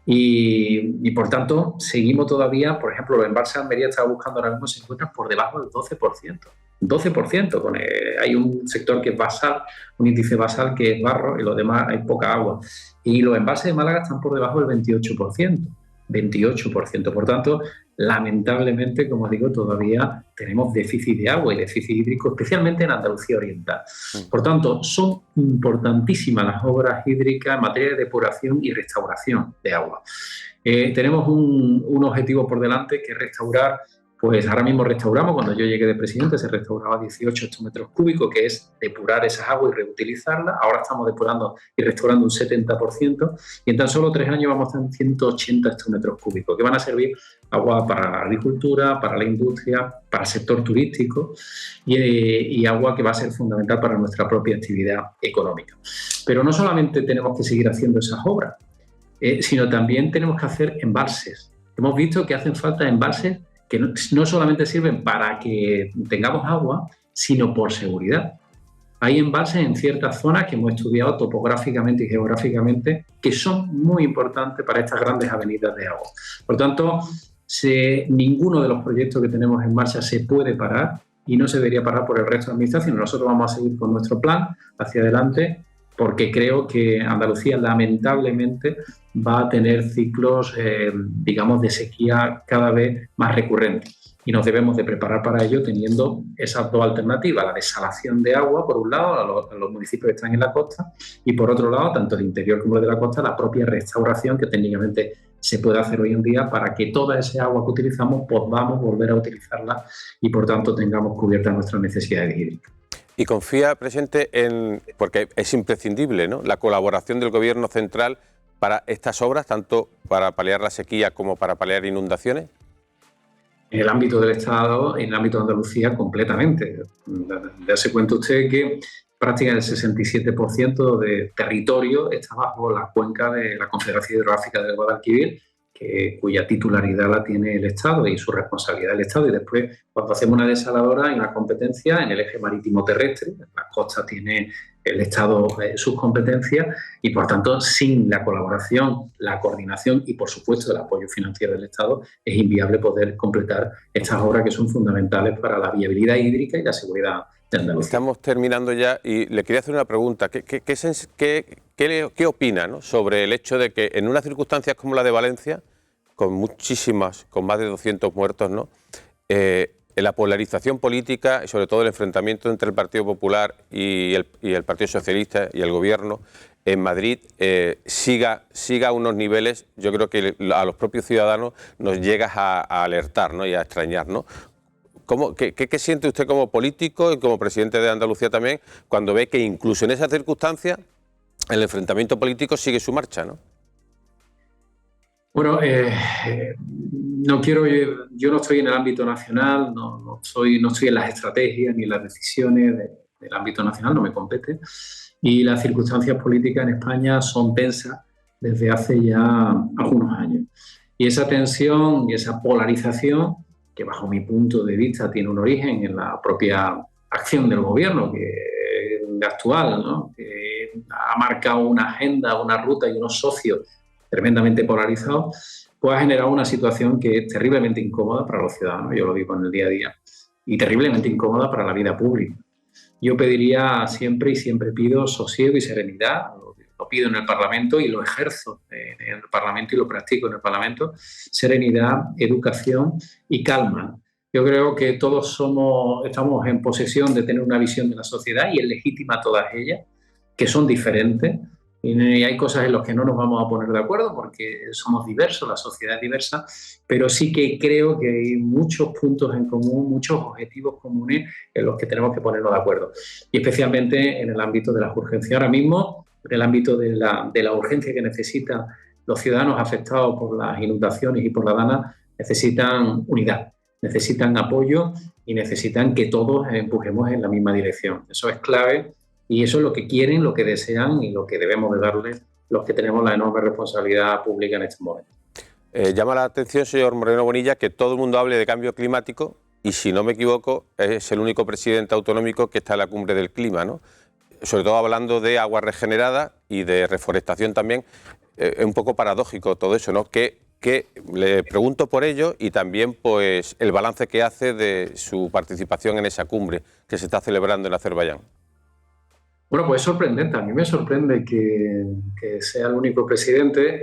[SPEAKER 8] Y por tanto, seguimos todavía, por ejemplo, los embalses de Almería estaba buscando ahora mismo, se encuentran por debajo del 12%. 12%, hay un sector que es basal, un índice basal que es barro, y los demás hay poca agua. Y los embalses de Málaga están por debajo del 28%. 28%. Por tanto, lamentablemente, como digo, todavía tenemos déficit de agua y déficit hídrico, especialmente en Andalucía Oriental. Por tanto, son importantísimas las obras hídricas en materia de depuración y restauración de agua. Tenemos un objetivo por delante, que es restaurar. Pues ahora mismo restauramos, cuando yo llegué de presidente se restauraba 18 hectómetros cúbicos, que es depurar esas aguas y reutilizarlas. Ahora estamos depurando y restaurando un 70%, y en tan solo 3 años vamos a estar en 180 hectómetros cúbicos, que van a servir agua para la agricultura, para la industria, para el sector turístico, y agua que va a ser fundamental para nuestra propia actividad económica. Pero no solamente tenemos que seguir haciendo esas obras, sino también tenemos que hacer embalses. Hemos visto que hacen falta embalses que no solamente sirven para que tengamos agua, sino por seguridad. Hay embalses en ciertas zonas que hemos estudiado topográficamente y geográficamente que son muy importantes para estas grandes avenidas de agua. Por tanto, ninguno de los proyectos que tenemos en marcha se puede parar y no se debería parar por el resto de la administración. Nosotros vamos a seguir con nuestro plan hacia adelante, porque creo que Andalucía lamentablemente va a tener ciclos, de sequía cada vez más recurrentes. Y nos debemos de preparar para ello teniendo esas dos alternativas, la desalación de agua, por un lado, a los municipios que están en la costa, y por otro lado, tanto el interior como el de la costa, la propia restauración que técnicamente se puede hacer hoy en día para que toda esa agua que utilizamos podamos volver a utilizarla y, por tanto, tengamos cubiertas nuestras necesidades hídricas.
[SPEAKER 1] Y confía, presidente, porque es imprescindible, ¿no?, la colaboración del Gobierno central para estas obras, tanto para paliar la sequía como para paliar inundaciones.
[SPEAKER 8] En el ámbito del Estado, en el ámbito de Andalucía, completamente. Ya se cuenta usted que prácticamente el 67% de territorio está bajo la cuenca de la Confederación Hidrográfica del Guadalquivir, cuya titularidad la tiene el Estado y su responsabilidad el Estado. Y después, cuando hacemos una desaladora, hay una competencia en el eje marítimo terrestre. Las costas tiene el Estado sus competencias y, por tanto, sin la colaboración, la coordinación y, por supuesto, el apoyo financiero del Estado, es inviable poder completar estas obras que son fundamentales para la viabilidad hídrica y la seguridad de Andalucía.
[SPEAKER 1] Estamos terminando ya y le quería hacer una pregunta. ¿Qué opina, ¿no?, sobre el hecho de que en unas circunstancias como la de Valencia, con más de 200 muertos, ¿no?, la polarización política y sobre todo el enfrentamiento entre el Partido Popular y el Partido Socialista y el Gobierno en Madrid siga a unos niveles, yo creo que a los propios ciudadanos nos llega a alertar, ¿no?, y a extrañar, ¿no? ¿Qué siente usted como político y como presidente de Andalucía también cuando ve que incluso en esas circunstancias el enfrentamiento político sigue su marcha, ¿no?
[SPEAKER 8] Bueno, yo no estoy en el ámbito nacional, no estoy en las estrategias ni en las decisiones del ámbito nacional, no me compete. Y las circunstancias políticas en España son tensas desde hace ya algunos años. Y esa tensión y esa polarización, que bajo mi punto de vista tiene un origen en la propia acción del gobierno actual, ¿no?, que ha marcado una agenda, una ruta y unos socios tremendamente polarizados, pues ha generado una situación que es terriblemente incómoda para los ciudadanos, yo lo digo en el día a día, y terriblemente incómoda para la vida pública. Yo pediría siempre y siempre pido sosiego y serenidad, lo pido en el Parlamento y lo ejerzo en el Parlamento y lo practico en el Parlamento, serenidad, educación y calma. Yo creo que todos estamos en posesión de tener una visión de la sociedad y es legítima todas ellas, que son diferentes. Y hay cosas en las que no nos vamos a poner de acuerdo porque somos diversos, la sociedad es diversa, pero sí que creo que hay muchos puntos en común, muchos objetivos comunes en los que tenemos que ponernos de acuerdo. Y especialmente en el ámbito de las urgencias. Ahora mismo, en el ámbito de la urgencia que necesitan los ciudadanos afectados por las inundaciones y por la dana, necesitan unidad, necesitan apoyo y necesitan que todos empujemos en la misma dirección. Eso es clave. Y eso es lo que quieren, lo que desean y lo que debemos de darles los que tenemos la enorme responsabilidad pública en este momento.
[SPEAKER 1] Llama la atención, señor Moreno Bonilla, que todo el mundo hable de cambio climático y, si no me equivoco, es el único presidente autonómico que está en la cumbre del clima, ¿no? Sobre todo hablando de agua regenerada y de reforestación también. Es un poco paradójico todo eso, ¿no? Que le pregunto por ello y también pues el balance que hace de su participación en esa cumbre que se está celebrando en Azerbaiyán.
[SPEAKER 8] Bueno, pues es sorprendente. A mí me sorprende que sea el único presidente.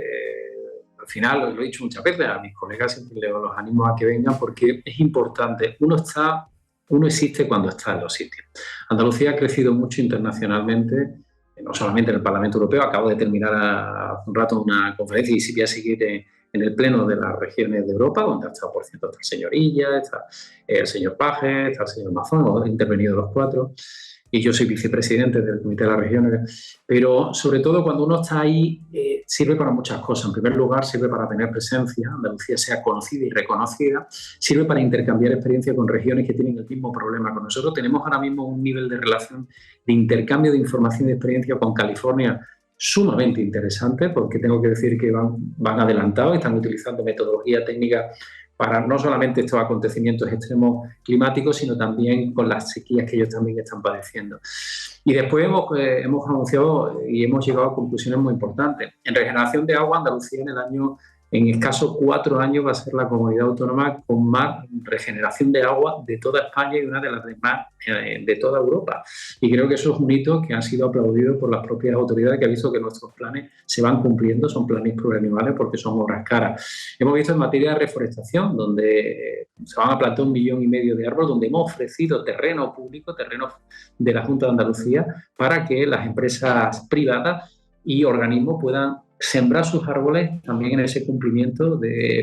[SPEAKER 8] Al final, lo he dicho muchas veces, a mis colegas siempre les los animo a que vengan porque es importante. Uno existe cuando está en los sitios. Andalucía ha crecido mucho internacionalmente, no solamente en el Parlamento Europeo. Acabo de terminar hace un rato una conferencia y sí voy a seguir en el pleno de las regiones de Europa, donde ha estado, por cierto, está el señor Illa, está el señor Paje, está el señor Mazón, han intervenido los cuatro. Y yo soy vicepresidente del Comité de las Regiones, pero sobre todo cuando uno está ahí sirve para muchas cosas. En primer lugar, sirve para tener presencia, Andalucía sea conocida y reconocida, sirve para intercambiar experiencia con regiones que tienen el mismo problema con nosotros. Tenemos ahora mismo un nivel de relación, de intercambio de información y de experiencia con California sumamente interesante, porque tengo que decir que van adelantados, están utilizando metodología técnica para no solamente estos acontecimientos extremos climáticos, sino también con las sequías que ellos también están padeciendo. Y después hemos anunciado y hemos llegado a conclusiones muy importantes. En regeneración de agua, Andalucía en escasos 4 años va a ser la comunidad autónoma con más regeneración de agua de toda España y una de las demás de toda Europa. Y creo que eso es un hito que ha sido aplaudido por las propias autoridades, que han visto que nuestros planes se van cumpliendo, son planes plurianuales porque son obras caras. Hemos visto en materia de reforestación, donde se van a plantar 1,5 millones de árboles, donde hemos ofrecido terreno público, terreno de la Junta de Andalucía, para que las empresas privadas y organismos puedan sembrar sus árboles también en ese cumplimiento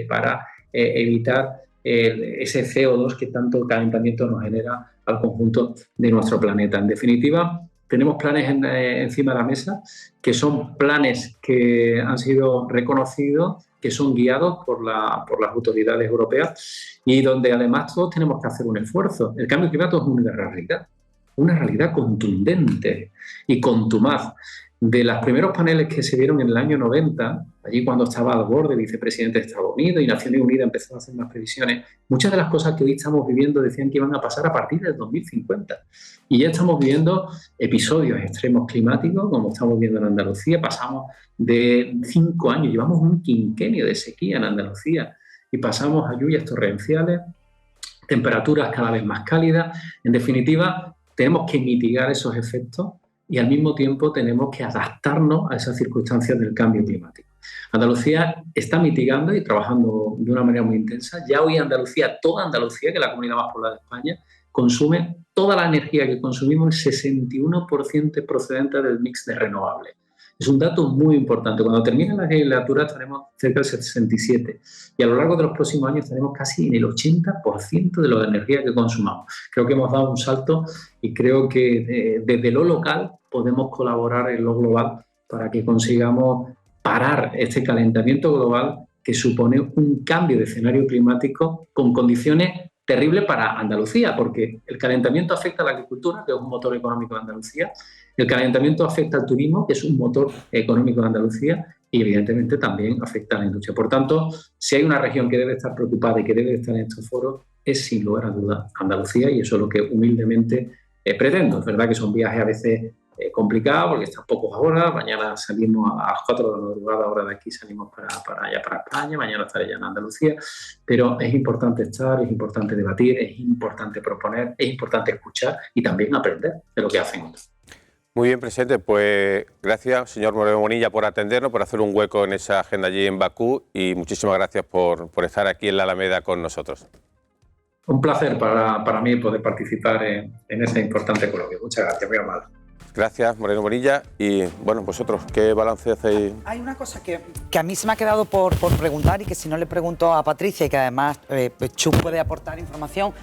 [SPEAKER 8] para evitar ese CO2 que tanto calentamiento nos genera al conjunto de nuestro planeta. En definitiva, tenemos planes encima de la mesa que son planes que han sido reconocidos, que son guiados por las autoridades europeas y donde además todos tenemos que hacer un esfuerzo. El cambio climático es una realidad contundente y contumaz. De los primeros paneles que se vieron en el año 90, allí cuando estaba Al Gore, vicepresidente de Estados Unidos, y Naciones Unidas empezó a hacer unas previsiones, muchas de las cosas que hoy estamos viviendo decían que iban a pasar a partir del 2050. Y ya estamos viviendo episodios extremos climáticos, como estamos viendo en Andalucía. Pasamos de 5 años, llevamos un quinquenio de sequía en Andalucía, y pasamos a lluvias torrenciales, temperaturas cada vez más cálidas. En definitiva, tenemos que mitigar esos efectos y al mismo tiempo tenemos que adaptarnos a esas circunstancias del cambio climático. Andalucía está mitigando y trabajando de una manera muy intensa. Ya hoy Andalucía, toda Andalucía, que es la comunidad más poblada de España, consume toda la energía que consumimos, el 61% procedente del mix de renovables. Es un dato muy importante. Cuando termine la legislatura estaremos cerca del 67% y a lo largo de los próximos años estaremos casi en el 80% de la energía que consumamos. Creo que hemos dado un salto y creo que desde lo local podemos colaborar en lo global para que consigamos parar este calentamiento global que supone un cambio de escenario climático con condiciones terribles para Andalucía, porque el calentamiento afecta a la agricultura, que es un motor económico de Andalucía, el calentamiento afecta al turismo, que es un motor económico de Andalucía, y evidentemente también afecta a la industria. Por tanto, si hay una región que debe estar preocupada y que debe estar en estos foros, es sin lugar a dudas Andalucía, y eso es lo que humildemente pretendo. Es verdad que son viajes a veces complicados porque están pocos horas. Mañana salimos a las 4 de la madrugada, hora de aquí salimos para España, mañana estaré ya en Andalucía, pero es importante estar, es importante debatir, es importante proponer, es importante escuchar y también aprender de lo que hacen otros.
[SPEAKER 1] Muy bien, presidente. Pues gracias, señor Moreno Bonilla, por atendernos, por hacer un hueco en esa agenda allí en Bakú, y muchísimas gracias por estar aquí en la Alameda con nosotros.
[SPEAKER 8] Un placer para mí poder participar en este importante coloquio. Muchas gracias, muy amable.
[SPEAKER 1] Gracias, Moreno Bonilla. Y bueno, vosotros, ¿qué balance hacéis?
[SPEAKER 4] Hay una cosa que a mí se me ha quedado por preguntar y que si no le pregunto a Patricia y que además Chus puede aportar información.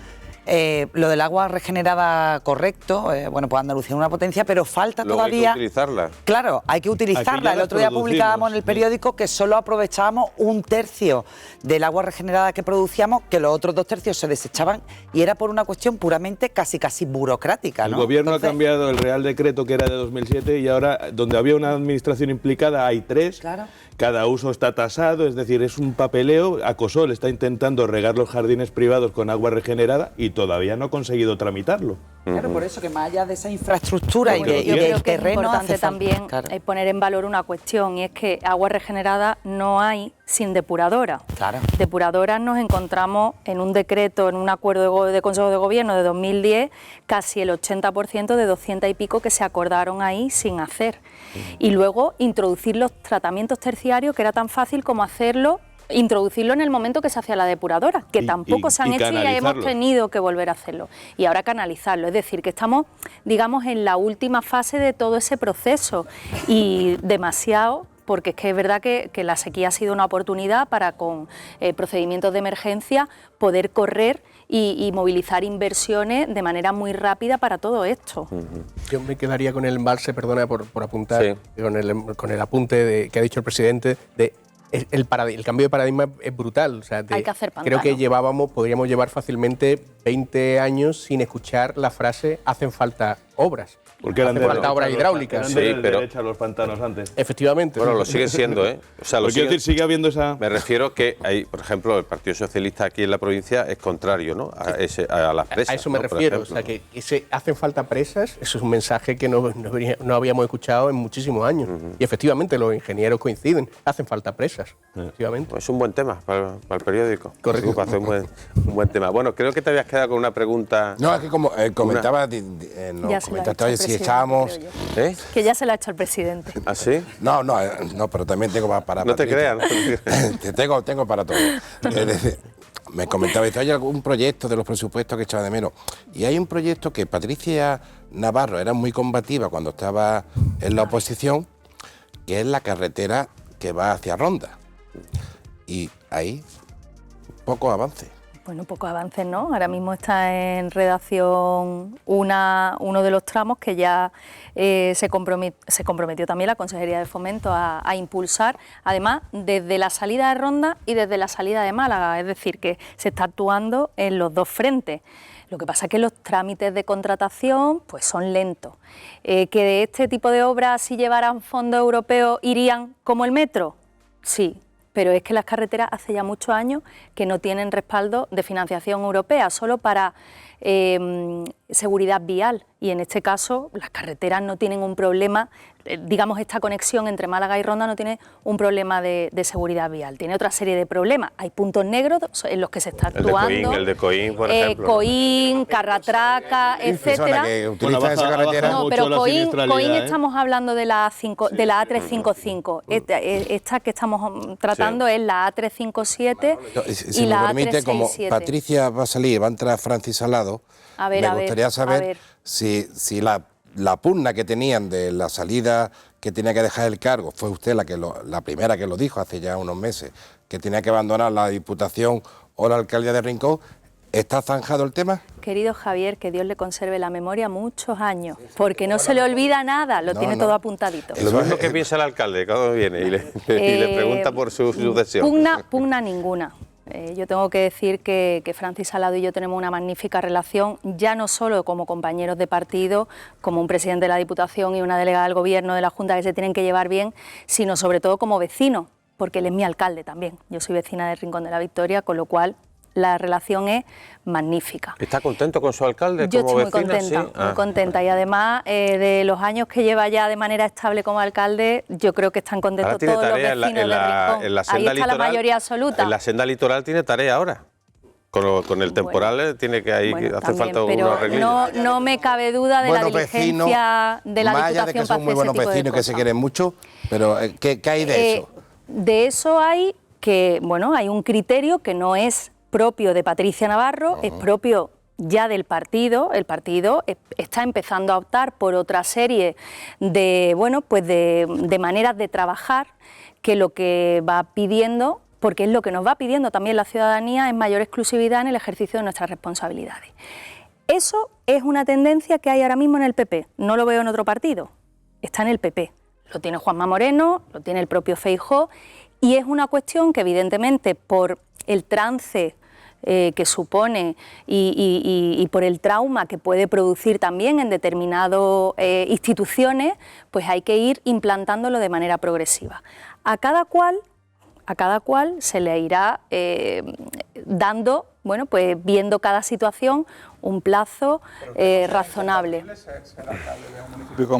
[SPEAKER 4] Lo del agua regenerada, correcto, bueno, pues Andalucía es una potencia, pero falta
[SPEAKER 1] Luego
[SPEAKER 4] todavía...
[SPEAKER 1] hay que utilizarla.
[SPEAKER 4] Claro, hay que utilizarla. El otro día publicábamos en el periódico que solo aprovechábamos 1/3 del agua regenerada que producíamos, que los otros 2/3 se desechaban y era por una cuestión puramente casi burocrática, ¿no?
[SPEAKER 6] El gobierno ha cambiado el Real Decreto que era de 2007 y ahora donde había una administración implicada hay 3.
[SPEAKER 4] Claro.
[SPEAKER 6] Cada uso está tasado, es decir, es un papeleo. Acosol está intentando regar los jardines privados con agua regenerada y todavía no ha conseguido tramitarlo.
[SPEAKER 4] Claro, por eso que más allá de esa infraestructura
[SPEAKER 2] yo creo que es importante también poner en valor una cuestión, y es que agua regenerada no hay sin depuradora.
[SPEAKER 4] Claro.
[SPEAKER 2] Depuradoras nos encontramos en un decreto, en un acuerdo de Consejo de Gobierno de 2010, casi el 80% de 200 y pico que se acordaron ahí sin hacer. Y luego introducir los tratamientos terciarios, que era tan fácil como introducirlo en el momento que se hacía la depuradora, que tampoco se han hecho y ya hemos tenido que volver a hacerlo. Y ahora canalizarlo, es decir, que estamos, digamos, en la última fase de todo ese proceso y demasiado, porque es que es verdad que la sequía ha sido una oportunidad para con procedimientos de emergencia poder correr y movilizar inversiones de manera muy rápida para todo esto.
[SPEAKER 3] Yo me quedaría con el embalse, perdona por apuntar, con el apunte que ha dicho el presidente de... El cambio de paradigma es brutal. O sea,
[SPEAKER 2] hay que hacer pantano.
[SPEAKER 3] Creo que podríamos llevar fácilmente 20 años sin escuchar la frase hacen falta obras.
[SPEAKER 6] Porque eran
[SPEAKER 3] falta obras hidráulicas.
[SPEAKER 6] Sí, pero echar los pantanos antes.
[SPEAKER 3] Efectivamente.
[SPEAKER 1] Bueno, lo siguen siendo, ¿eh? O sea,
[SPEAKER 6] quiero decir, sigue habiendo esa...
[SPEAKER 1] Me refiero que hay, por ejemplo, el Partido Socialista aquí en la provincia es contrario, ¿no? A las presas.
[SPEAKER 3] A eso me refiero. O sea, que hacen falta presas, eso es un mensaje que no habíamos escuchado en muchísimos años. Y efectivamente los ingenieros coinciden, hacen falta presas. Efectivamente.
[SPEAKER 1] Pues es un buen tema para el periódico.
[SPEAKER 3] Correcto.
[SPEAKER 1] Hace un buen tema. Bueno, creo que te habías quedado con una pregunta.
[SPEAKER 5] No, es que como comentaba, comentaste, oye, si estábamos...
[SPEAKER 2] Que ya se lo ha hecho el presidente.
[SPEAKER 1] ¿Ah, sí?
[SPEAKER 5] No, pero también tengo para...
[SPEAKER 1] No te creas.
[SPEAKER 5] tengo para todo. Me comentaba, ¿hay algún proyecto de los presupuestos que echaba de menos? Y hay un proyecto que Patricia Navarro era muy combativa cuando estaba en la oposición, que es la carretera que va hacia Ronda. Y ahí, poco avance.
[SPEAKER 2] Bueno, poco avance, ¿no? Ahora mismo está en redacción uno de los tramos que ya se comprometió también la Consejería de Fomento a impulsar, además desde la salida de Ronda y desde la salida de Málaga, es decir, que se está actuando en los dos frentes. Lo que pasa es que los trámites de contratación pues son lentos. Que de este tipo de obras, si llevaran fondos europeos, irían como el metro, sí. Pero es que las carreteras hace ya muchos años que no tienen respaldo de financiación europea, solo para seguridad vial. Y en este caso las carreteras no tienen un problema, digamos, esta conexión entre Málaga y Ronda no tiene un problema de seguridad vial, tiene otra serie de problemas. Hay puntos negros en los que se está actuando.
[SPEAKER 1] El de Coín, por ejemplo.
[SPEAKER 2] Coín, Carratraca, etcétera. No, pero Coín estamos hablando de la A355. Esta que estamos tratando es la A357
[SPEAKER 5] si
[SPEAKER 2] y la
[SPEAKER 5] me permite,
[SPEAKER 2] A367.
[SPEAKER 5] como Patricia va a entrar Francis Salado, me gustaría saber si la pugna que tenían de la salida que tenía que dejar el cargo, fue usted la primera que lo dijo hace ya unos meses, que tenía que abandonar la Diputación o la Alcaldía de Rincón. ¿Está zanjado el tema?
[SPEAKER 2] Querido Javier, que Dios le conserve la memoria muchos años, porque no se le olvida nada, lo tiene todo apuntadito.
[SPEAKER 1] Lo mismo que piensa el alcalde cuando viene y le pregunta por su sucesión.
[SPEAKER 2] Pugna ninguna. Yo tengo que decir que Francis Salado y yo tenemos una magnífica relación, ya no solo como compañeros de partido, como un presidente de la Diputación y una delegada del Gobierno de la Junta que se tienen que llevar bien, sino sobre todo como vecinos, porque él es mi alcalde también. Yo soy vecina del Rincón de la Victoria, con lo cual la relación es magnífica.
[SPEAKER 1] ¿Está contento con su alcalde
[SPEAKER 2] Yo
[SPEAKER 1] como
[SPEAKER 2] estoy
[SPEAKER 1] vecina?
[SPEAKER 2] muy contenta. Y además de los años que lleva ya de manera estable como alcalde, yo creo que están contentos todos los vecinos del Rincón. Ahí está la mayoría absoluta.
[SPEAKER 1] En la senda litoral tiene tarea ahora. Con el temporal tiene que hace falta unos arreglillos.
[SPEAKER 2] No me cabe duda de la diligencia de la Diputación.
[SPEAKER 5] Más allá de que son muy buenos vecinos que se quieren mucho, pero ¿qué hay de eso?
[SPEAKER 2] De eso hay que, hay un criterio que no es propio de Patricia Navarro, es propio ya del partido. El partido está empezando a optar por otra serie de, bueno, pues de maneras de trabajar, que lo que va pidiendo, porque es lo que nos va pidiendo también la ciudadanía, es mayor exclusividad en el ejercicio de nuestras responsabilidades. Eso es una tendencia que hay ahora mismo en el PP, no lo veo en otro partido, está en el PP. Lo tiene Juanma Moreno, lo tiene el propio Feijóo, y es una cuestión que evidentemente por el trance que supone y por el trauma que puede producir también en determinadas instituciones, pues hay que ir implantándolo de manera progresiva. A cada cual se le irá dando, bueno, pues viendo cada situación un plazo razonable.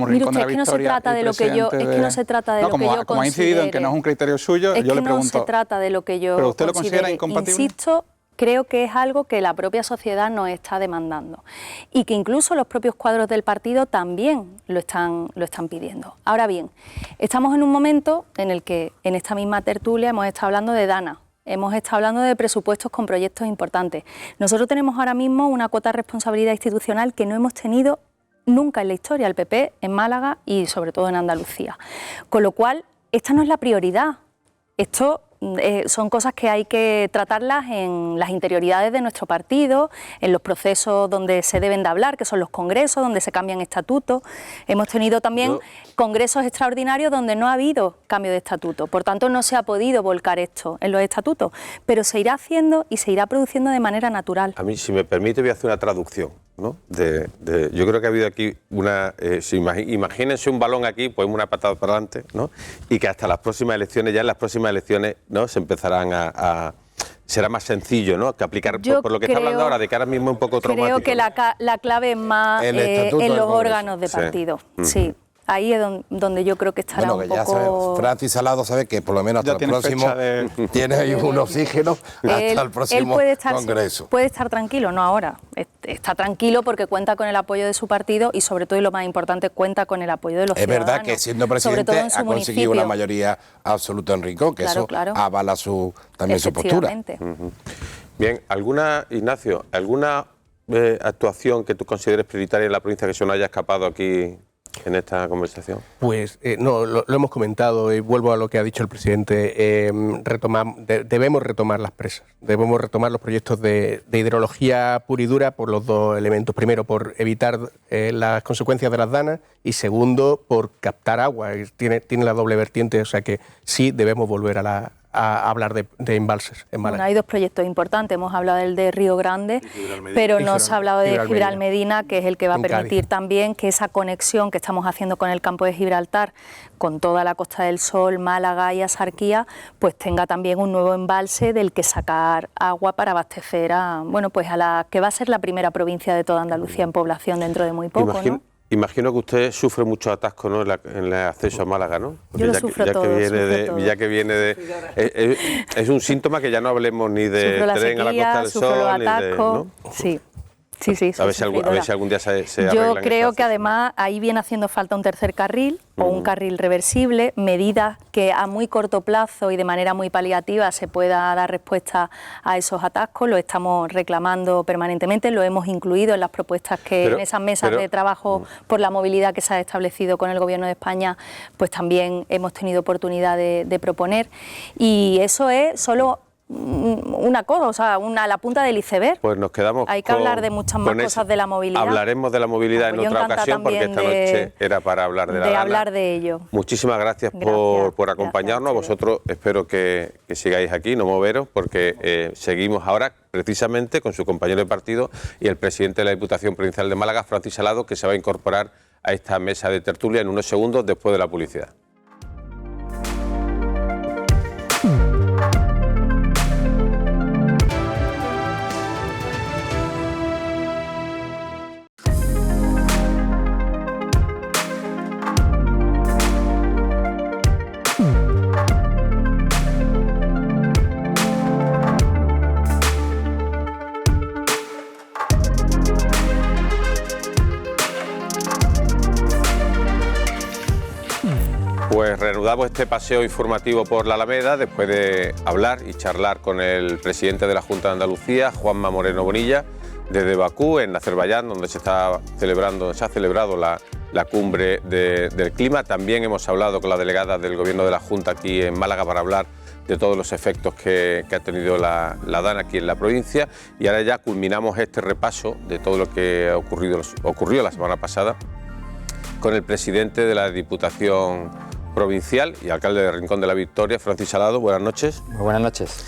[SPEAKER 2] Mire usted, es que no se trata de lo que yo, es que no se trata de lo que yo considere.
[SPEAKER 7] Como ha incidido en que no es un criterio suyo, yo le pregunto.
[SPEAKER 2] No se trata de lo que yo
[SPEAKER 7] ¿Pero usted lo considera incompatible?
[SPEAKER 2] Insisto, creo que es algo que la propia sociedad nos está demandando y que incluso los propios cuadros del partido también lo están pidiendo. Ahora bien, estamos en un momento en el que en esta misma tertulia hemos estado hablando de Dana, hemos estado hablando de presupuestos con proyectos importantes. Nosotros tenemos ahora mismo una cuota de responsabilidad institucional que no hemos tenido nunca en la historia, el PP en Málaga y sobre todo en Andalucía. Con lo cual, esta no es la prioridad. Esto son cosas que hay que tratarlas en las interioridades de nuestro partido, en los procesos donde se deben de hablar, que son los congresos, donde se cambian estatutos. Hemos tenido también congresos extraordinarios donde no ha habido cambio de estatuto, por tanto no se ha podido volcar esto en los estatutos, pero se irá haciendo y se irá produciendo de manera natural.
[SPEAKER 1] A mí, si me permite, voy a hacer una traducción, ¿no? Yo creo que ha habido aquí una... imagínense un balón aquí, pues una patada para adelante, ¿no? Y que hasta las próximas elecciones, ya en las próximas elecciones, ¿no? Se empezarán será más sencillo, ¿no? Que aplicar, por lo que está hablando ahora, de que ahora mismo es un poco traumático.
[SPEAKER 2] Creo que la clave es más en los órganos de partido, sí. Ahí es donde yo creo que estará un poco...
[SPEAKER 5] Bueno, Francis Salado sabe que por lo menos hasta el próximo tiene ahí un oxígeno hasta el próximo congreso.
[SPEAKER 2] Puede estar tranquilo, no ahora. Está tranquilo porque cuenta con el apoyo de su partido y sobre todo, y lo más importante, cuenta con el apoyo de los ciudadanos.
[SPEAKER 5] Es verdad que siendo presidente ha conseguido una mayoría absoluta en Rincón, que
[SPEAKER 2] claro.
[SPEAKER 5] avala también su postura.
[SPEAKER 1] Bien, Ignacio, ¿alguna actuación que tú consideres prioritaria en la provincia que se nos haya escapado aquí en esta conversación?
[SPEAKER 3] Pues no, lo hemos comentado y vuelvo a lo que ha dicho el presidente. Debemos retomar las presas, debemos retomar los proyectos de hidrología pura y dura por los dos elementos. Primero, por evitar las consecuencias de las danas y segundo, por captar agua. Tiene la doble vertiente, o sea que sí debemos volver a hablar de embalses en Málaga.
[SPEAKER 2] Bueno, hay dos proyectos importantes, hemos hablado del de Río Grande, pero no se ha hablado de Gibralmedina, que es el que va a permitir también que esa conexión que estamos haciendo con el campo de Gibraltar, con toda la Costa del Sol, Málaga y Axarquía, pues tenga también un nuevo embalse del que sacar agua para abastecer a la que va a ser la primera provincia de toda Andalucía en población dentro de muy poco, ¿no?
[SPEAKER 1] Imagino que usted sufre mucho atasco, ¿no? en el acceso a Málaga, ¿no?
[SPEAKER 2] Porque yo lo sufro todo.
[SPEAKER 1] Ya que viene de... es un síntoma que ya no hablemos ni de tren a la Costa del Sol,
[SPEAKER 2] los atascos,
[SPEAKER 1] ¿no?
[SPEAKER 2] Sí.
[SPEAKER 1] A ver si algún día se arreglan.
[SPEAKER 2] Yo creo que además ahí viene haciendo falta un tercer carril o un carril reversible, medidas que a muy corto plazo y de manera muy paliativa se pueda dar respuesta a esos atascos. Lo estamos reclamando permanentemente, lo hemos incluido en las propuestas que en esas mesas de trabajo por la movilidad que se ha establecido con el Gobierno de España, pues también hemos tenido oportunidad de proponer. Y eso es solo una cosa, o sea, la punta del iceberg.
[SPEAKER 1] Pues nos quedamos
[SPEAKER 2] Hay que hablar de muchas más cosas de la movilidad.
[SPEAKER 1] Hablaremos de la movilidad en otra ocasión, porque esta noche era para hablar de la Dana.
[SPEAKER 2] Hablar de ello.
[SPEAKER 1] Muchísimas gracias por acompañarnos. Vosotros espero que sigáis aquí, no moveros, porque seguimos ahora precisamente con su compañero de partido y el presidente de la Diputación Provincial de Málaga, Francis Salado, que se va a incorporar a esta mesa de tertulia en unos segundos después de la publicidad. reanudamos este paseo informativo por la Alameda después de hablar y charlar con el presidente de la Junta de Andalucía, Juanma Moreno Bonilla, desde Bakú, en Azerbaiyán, donde se ha celebrado la cumbre del clima. También hemos hablado con la delegada del Gobierno de la Junta aquí en Málaga para hablar de todos los efectos que ha tenido la DANA aquí en la provincia, y ahora ya culminamos este repaso de todo lo que ocurrió la semana pasada con el presidente de la Diputación Provincial y alcalde de Rincón de la Victoria, Francis Salado. Buenas noches.
[SPEAKER 9] Muy buenas noches.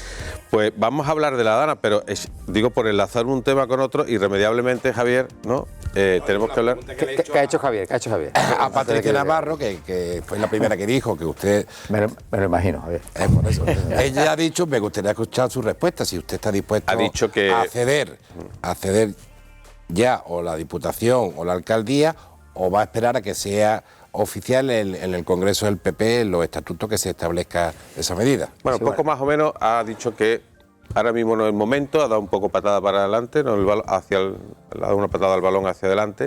[SPEAKER 1] Pues vamos a hablar de la DANA, pero digo por enlazar un tema con otro, irremediablemente, Javier, ¿no? Tenemos que hablar.
[SPEAKER 9] ¿Qué ha hecho Javier? ¿Qué ha hecho Javier?
[SPEAKER 5] A Patricia Navarro, que fue la primera que dijo que usted...
[SPEAKER 9] Me lo imagino, Javier.
[SPEAKER 5] Por eso. Ella ha dicho, me gustaría escuchar su respuesta, si usted está dispuesto a ceder ya o la Diputación o la Alcaldía, o va a esperar a que sea oficial en el Congreso del PP, en los estatutos, que se establezca esa medida.
[SPEAKER 1] Bueno, sí, poco más o menos ha dicho que ahora mismo no es el momento, ha dado un poco patada para adelante, no ha dado una patada al balón hacia adelante,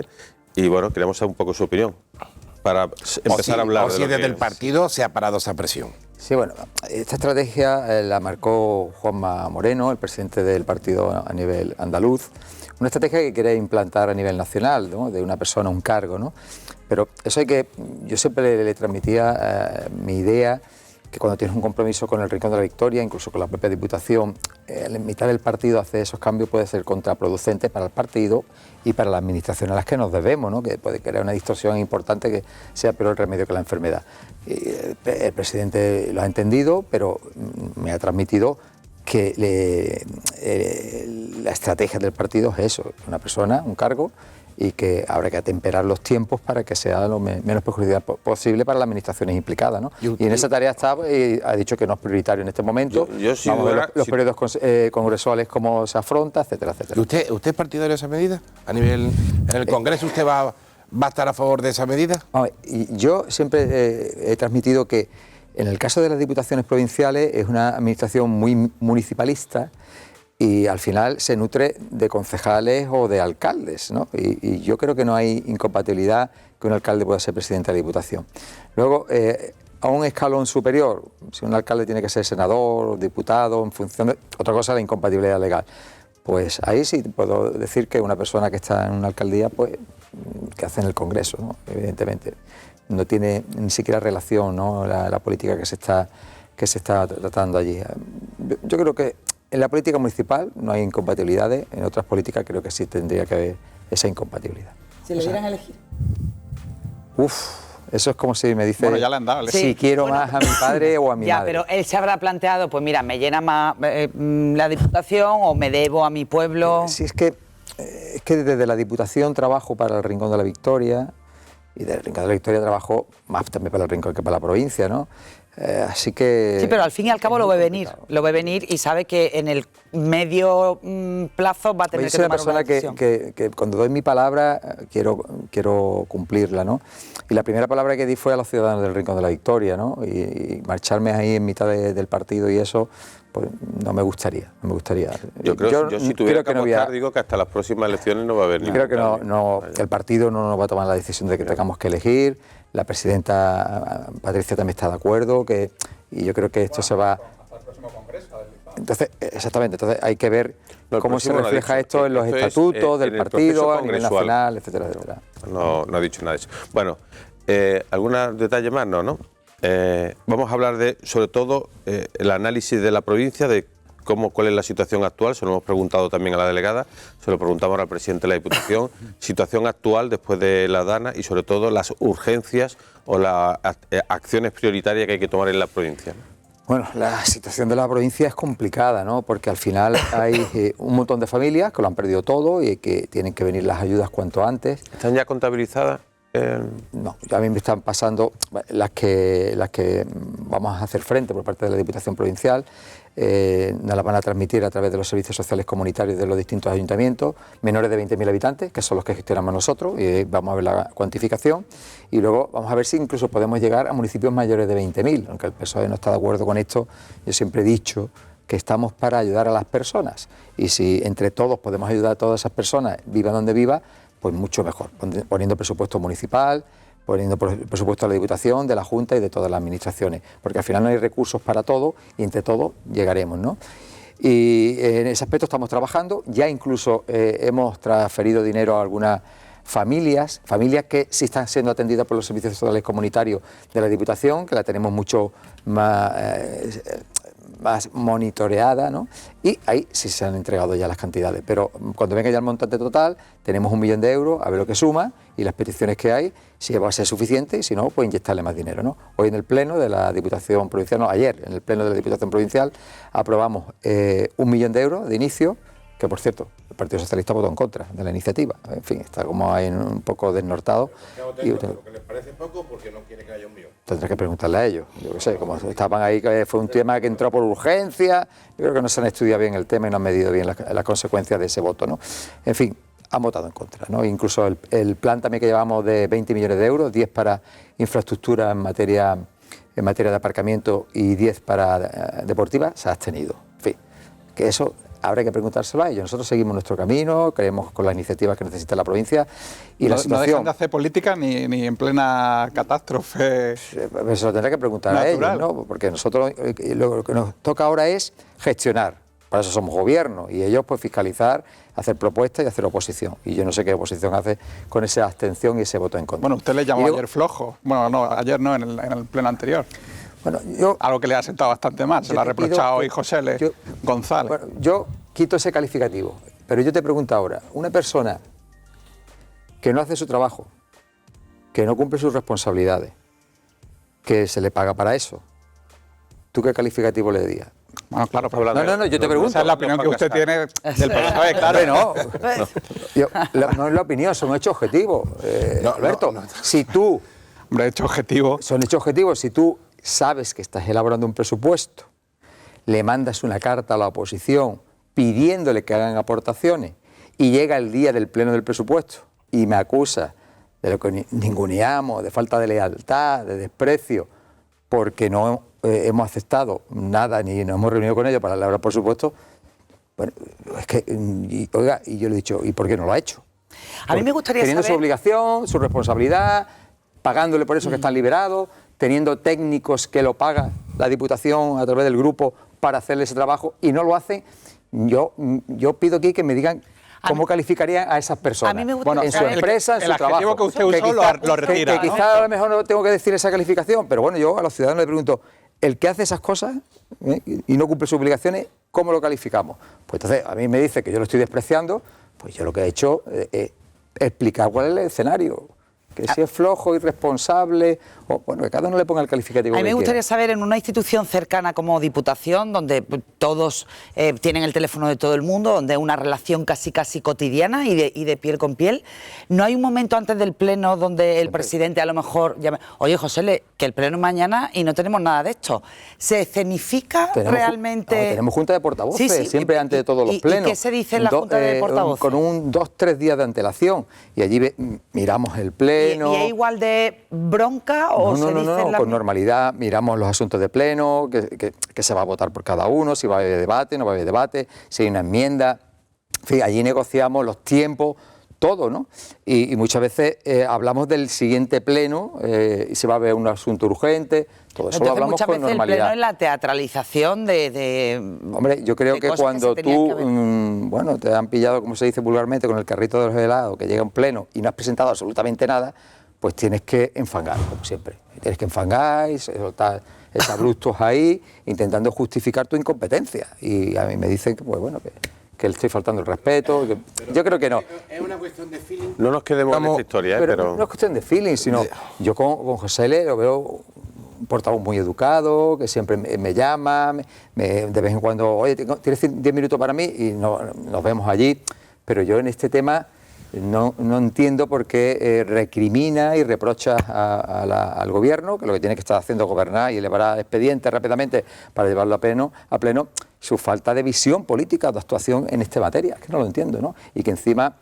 [SPEAKER 1] y bueno, queremos saber un poco su opinión para empezar a hablar.
[SPEAKER 5] O si desde el partido se ha parado esa presión.
[SPEAKER 9] Sí, bueno, esta estrategia la marcó Juanma Moreno, el presidente del partido a nivel andaluz. Una estrategia que quiere implantar a nivel nacional, ¿no? De una persona, un cargo, ¿no? Pero eso yo siempre le transmitía mi idea, que cuando tienes un compromiso con el Rincón de la Victoria, incluso con la propia Diputación, en mitad del partido hacer esos cambios puede ser contraproducente para el partido y para la administración a las que nos debemos, ¿no? Que puede crear una distorsión importante que sea peor el remedio que la enfermedad. El presidente lo ha entendido, pero me ha transmitido que la estrategia del partido es eso, una persona, un cargo, y que habrá que atemperar los tiempos para que sea lo menos perjudicial posible para las administraciones implicadas, ¿no? Y en esa tarea está, ha dicho que no es prioritario en este momento. Vamos a ver los periodos congresuales, cómo se afronta, etcétera, etcétera.
[SPEAKER 5] ¿Y usted es partidario de esa medida? A nivel, en el Congreso, ¿usted va a estar a favor de esa medida?
[SPEAKER 9] Yo siempre he transmitido que en el caso de las diputaciones provinciales es una administración muy municipalista y al final se nutre de concejales o de alcaldes, ¿no? Y yo creo que no hay incompatibilidad que un alcalde pueda ser presidente de la Diputación. Luego, a un escalón superior, si un alcalde tiene que ser senador, diputado, en función de... Otra cosa, la incompatibilidad legal. Pues ahí sí puedo decir que una persona que está en una alcaldía, pues, que hace en el Congreso, ¿no? Evidentemente. No tiene ni siquiera relación, ¿no? la política que se está tratando allí. Yo creo que en la política municipal no hay incompatibilidades, en otras políticas creo que sí tendría que haber esa incompatibilidad.
[SPEAKER 4] Si le dieran a elegir.
[SPEAKER 9] Eso es como si me dice,
[SPEAKER 7] bueno, ya le han dado,
[SPEAKER 9] si quiero más a mi padre o a mi madre.
[SPEAKER 4] Ya, pero él se habrá planteado, pues mira, me llena más la Diputación o me debo a mi pueblo.
[SPEAKER 9] Sí, es que desde la Diputación trabajo para el Rincón de la Victoria, y del Rincón de la Victoria trabajo más también para el Rincón que para la provincia, ¿no? Así que...
[SPEAKER 4] Sí, pero al fin y al cabo lo ve venir y sabe que en el medio plazo va a tener que tomar una decisión.
[SPEAKER 9] Soy una persona que cuando doy mi palabra quiero cumplirla, ¿no? Y la primera palabra que di fue a los ciudadanos del Rincón de la Victoria, ¿no? Y marcharme ahí en mitad del partido y eso, pues no me gustaría.
[SPEAKER 1] Yo si tuviera que apostar, digo que hasta las próximas elecciones no va a haber ningún
[SPEAKER 9] cambio. Creo que el partido no nos va a tomar la decisión de que tengamos que elegir. La presidenta Patricia también está de acuerdo, y yo creo que esto se va...
[SPEAKER 7] Hasta el próximo congreso.
[SPEAKER 9] Entonces, exactamente, hay que ver cómo se refleja esto en los estatutos del partido, a nivel nacional, etcétera, etcétera.
[SPEAKER 1] No ha dicho nada de eso. Bueno, ¿algún detalle más? No. Vamos a hablar sobre todo, el análisis de la provincia, de cuál es la situación actual. Se lo hemos preguntado también a la delegada, se lo preguntamos al presidente de la Diputación, situación actual después de la DANA y sobre todo las urgencias o las acciones prioritarias que hay que tomar en la provincia.
[SPEAKER 9] Bueno, la situación de la provincia es complicada, ¿no? Porque al final hay un montón de familias que lo han perdido todo y que tienen que venir las ayudas cuanto antes.
[SPEAKER 1] ¿Están ya contabilizadas?
[SPEAKER 9] No, a mí me están pasando las que vamos a hacer frente por parte de la Diputación Provincial. Nos las van a transmitir a través de los servicios sociales comunitarios de los distintos ayuntamientos, menores de 20.000 habitantes, que son los que gestionamos nosotros, y vamos a ver la cuantificación, y luego vamos a ver si incluso podemos llegar a municipios mayores de 20.000, aunque el PSOE no está de acuerdo con esto. Yo siempre he dicho que estamos para ayudar a las personas, y si entre todos podemos ayudar a todas esas personas, viva donde viva, pues mucho mejor, poniendo presupuesto municipal, poniendo por supuesto a la Diputación, de la Junta y de todas las administraciones, porque al final no hay recursos para todo y entre todos llegaremos, ¿no? Y en ese aspecto estamos trabajando, ya incluso hemos transferido dinero a algunas familias que sí están siendo atendidas por los servicios sociales comunitarios de la Diputación, que la tenemos mucho más monitoreada, ¿no? Y ahí sí se han entregado ya las cantidades, pero cuando venga ya el montante total, tenemos 1 millón de euros, a ver lo que suma y las peticiones que hay, si va a ser suficiente y si no, pues inyectarle más dinero, ¿no? Hoy en el Pleno de la Diputación Provincial, no, ayer en el Pleno de la Diputación Provincial aprobamos 1 millón de euros de inicio, que por cierto, el Partido Socialista votó en contra de la iniciativa, en fin, está como ahí un poco desnortado.
[SPEAKER 5] Porque les parece poco, porque no quiere que haya 1 millón.
[SPEAKER 9] Tendré que preguntarle a ellos, yo qué sé, como estaban ahí, que fue un tema que entró por urgencia, yo creo que no se han estudiado bien el tema y no han medido bien las consecuencias de ese voto, ¿no? En fin, han votado en contra, ¿no? Incluso el plan también que llevamos de 20 millones de euros, 10 para infraestructura en materia de aparcamiento y 10 para deportiva, se ha abstenido. En fin, que eso habrá que preguntárselo a ellos. Nosotros seguimos nuestro camino, creemos con las iniciativas que necesita la provincia y la situación...
[SPEAKER 7] No dejan de hacer política ni en plena catástrofe.
[SPEAKER 9] Eso lo tendrá que preguntar natural a ellos, ¿no? Porque nosotros lo que nos toca ahora es gestionar. Para eso somos gobierno y ellos pues fiscalizar, hacer propuestas y hacer oposición. Y yo no sé qué oposición hace con esa abstención y ese voto en contra.
[SPEAKER 7] Bueno, usted le llamó ayer flojo. Bueno, no, ayer no, en el pleno anterior. Bueno, algo que le ha sentado bastante mal, se lo ha reprochado hoy José González.
[SPEAKER 9] Bueno, yo quito ese calificativo, pero yo te pregunto ahora, una persona que no hace su trabajo, que no cumple sus responsabilidades, que se le paga para eso, ¿tú qué calificativo le darías?
[SPEAKER 7] Bueno, claro, pero
[SPEAKER 9] no, yo te pregunto.
[SPEAKER 7] Esa es la opinión que usted tiene del personaje, claro.
[SPEAKER 9] No es la opinión, son hechos objetivos. Alberto, si tú...
[SPEAKER 7] Hombre, hechos objetivos.
[SPEAKER 9] Son hechos objetivos, si tú sabes que estás elaborando un presupuesto, le mandas una carta a la oposición pidiéndole que hagan aportaciones y llega el día del pleno del presupuesto y me acusa de lo que ninguneamos, de falta de lealtad, de desprecio, porque no hemos aceptado nada ni nos hemos reunido con ellos para elaborar presupuesto, bueno, es que, oiga, y yo le he dicho, ¿y por qué no lo ha hecho?
[SPEAKER 4] A mí me gustaría
[SPEAKER 9] teniendo
[SPEAKER 4] saber...
[SPEAKER 9] su obligación, su responsabilidad, pagándole por eso que están liberados, teniendo técnicos que lo paga la Diputación a través del grupo para hacerle ese trabajo y no lo hacen, yo pido aquí que me digan cómo calificarían a esas personas.
[SPEAKER 4] A mí me gustaría
[SPEAKER 9] en su empresa, en su trabajo.
[SPEAKER 7] El adjetivo que usted usó lo retira.
[SPEAKER 9] Que quizás a lo mejor no tengo que decir esa calificación, pero bueno, yo a los ciudadanos les pregunto, el que hace esas cosas y no cumple sus obligaciones, ¿cómo lo calificamos? Pues entonces a mí me dice que yo lo estoy despreciando, pues yo lo que he hecho es explicar cuál es el escenario. Que si es flojo, irresponsable, o bueno, que cada uno le ponga el calificativo.
[SPEAKER 4] A mí me gustaría
[SPEAKER 9] quiera.
[SPEAKER 4] saber, en una institución cercana como Diputación, donde todos tienen el teléfono de todo el mundo, donde hay una relación casi cotidiana y de piel con piel, ¿no hay un momento antes del pleno donde el presidente a lo mejor llama, oye, José, que el pleno es mañana y no tenemos nada de esto? ¿Se escenifica realmente...?
[SPEAKER 9] No, tenemos junta de portavoces, sí, siempre antes de todos los plenos.
[SPEAKER 4] ¿Y qué se dice en la junta de portavoces?
[SPEAKER 9] Con 2-3 días de antelación, y allí miramos el pleno.
[SPEAKER 4] ¿Y es igual de bronca o
[SPEAKER 9] no, con normalidad miramos los asuntos de pleno, que se va a votar por cada uno, si va a haber debate, no va a haber debate, si hay una enmienda, en fin, allí negociamos los tiempos, todo, ¿no? Y muchas veces hablamos del siguiente pleno, y si va a haber un asunto urgente, todo eso. Entonces, lo hablamos
[SPEAKER 4] muchas
[SPEAKER 9] con
[SPEAKER 4] veces
[SPEAKER 9] normalidad.
[SPEAKER 4] El pleno es la teatralización
[SPEAKER 9] Hombre, yo creo que cuando tú, bueno, te han pillado, como se dice vulgarmente, con el carrito de los helados, que llega un pleno y no has presentado absolutamente nada, pues tienes que enfangar, como siempre. Tienes que enfangar y soltar exabruptos ahí, intentando justificar tu incompetencia. Y a mí me dicen que, pues bueno, que le estoy faltando el respeto. Yo creo que no.
[SPEAKER 5] Es una cuestión de feeling.
[SPEAKER 1] No nos quedemos en esta historia,
[SPEAKER 9] pero no es cuestión de feeling, sino yo con José lo veo un portavoz muy educado, que siempre me llama, de vez en cuando, oye, ¿tienes 10 minutos para mí? Y nos vemos allí. Pero yo en este tema no entiendo por qué recrimina y reprocha al gobierno, que lo que tiene que estar haciendo es gobernar y elevar expedientes rápidamente para llevarlo a pleno, su falta de visión política, de actuación en esta materia. Es que no lo entiendo, ¿no? Y que encima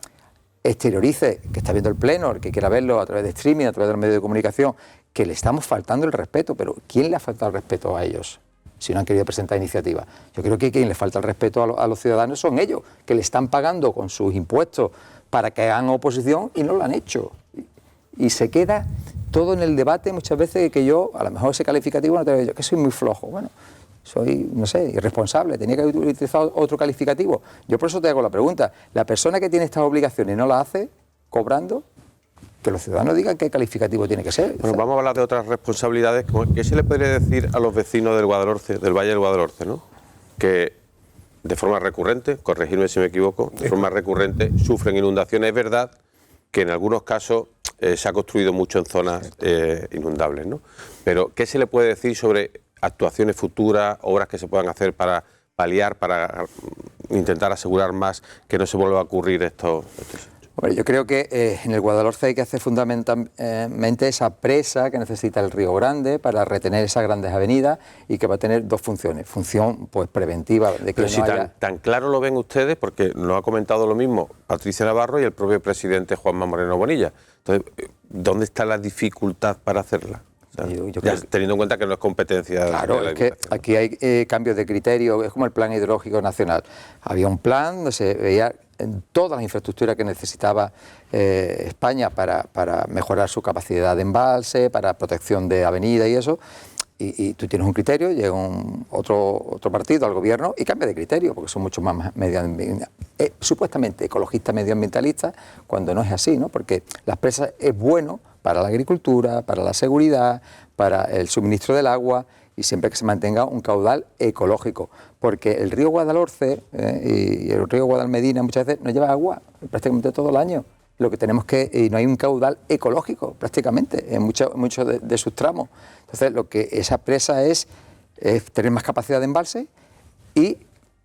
[SPEAKER 9] exteriorice que está viendo el pleno, el que quiera verlo a través de streaming, a través de los medios de comunicación, que le estamos faltando el respeto. Pero ¿quién le ha faltado el respeto a ellos si no han querido presentar iniciativas? Yo creo que quien le falta el respeto a los ciudadanos son ellos, que le están pagando con sus impuestos para que hagan oposición y no lo han hecho. Y se queda todo en el debate muchas veces que yo, a lo mejor ese calificativo no te veo yo, que soy muy flojo. Bueno, soy, no sé, irresponsable, tenía que haber utilizado otro calificativo. Yo por eso te hago la pregunta, la persona que tiene estas obligaciones y no las hace, cobrando, que los ciudadanos digan qué calificativo tiene que ser.
[SPEAKER 1] Bueno, vamos a hablar de otras responsabilidades. ¿Qué se le podría decir a los vecinos del Guadalhorce, del Valle del Guadalhorce, ¿no? Que de forma recurrente, corregirme si me equivoco, de forma recurrente sufren inundaciones? Es verdad que en algunos casos se ha construido mucho en zonas inundables, ¿no? Pero ¿qué se le puede decir sobre actuaciones futuras, obras que se puedan hacer para paliar, para intentar asegurar más que no se vuelva a ocurrir estos hechos?
[SPEAKER 9] Bueno, yo creo que en el Guadalhorce hay que hacer fundamentalmente esa presa que necesita el Río Grande para retener esas grandes avenidas y que va a tener dos funciones. Función pues preventiva de que
[SPEAKER 1] pero
[SPEAKER 9] no
[SPEAKER 1] si
[SPEAKER 9] haya...
[SPEAKER 1] tan claro lo ven ustedes, porque nos ha comentado lo mismo Patricia Navarro y el propio presidente Juanma Moreno Bonilla. Entonces, ¿dónde está la dificultad para hacerla? O sea, ya teniendo en cuenta que no es competencia
[SPEAKER 9] claro,
[SPEAKER 1] de la
[SPEAKER 9] es que aquí hay cambios de criterio, es como el Plan Hidrológico Nacional. Había un plan donde se veía en todas las infraestructuras que necesitaba España para mejorar su capacidad de embalse, para protección de avenida y eso, y tú tienes un criterio, llega otro partido al gobierno y cambia de criterio, porque son mucho más supuestamente ecologistas medioambientalistas, cuando no es así, ¿no? Porque las presas es bueno para la agricultura, para la seguridad, para el suministro del agua, y siempre que se mantenga un caudal ecológico, porque el río Guadalhorce y el río Guadalmedina muchas veces no lleva agua prácticamente todo el año. Lo que tenemos y no hay un caudal ecológico prácticamente en muchos de sus tramos. Entonces, lo que esa presa es tener más capacidad de embalse y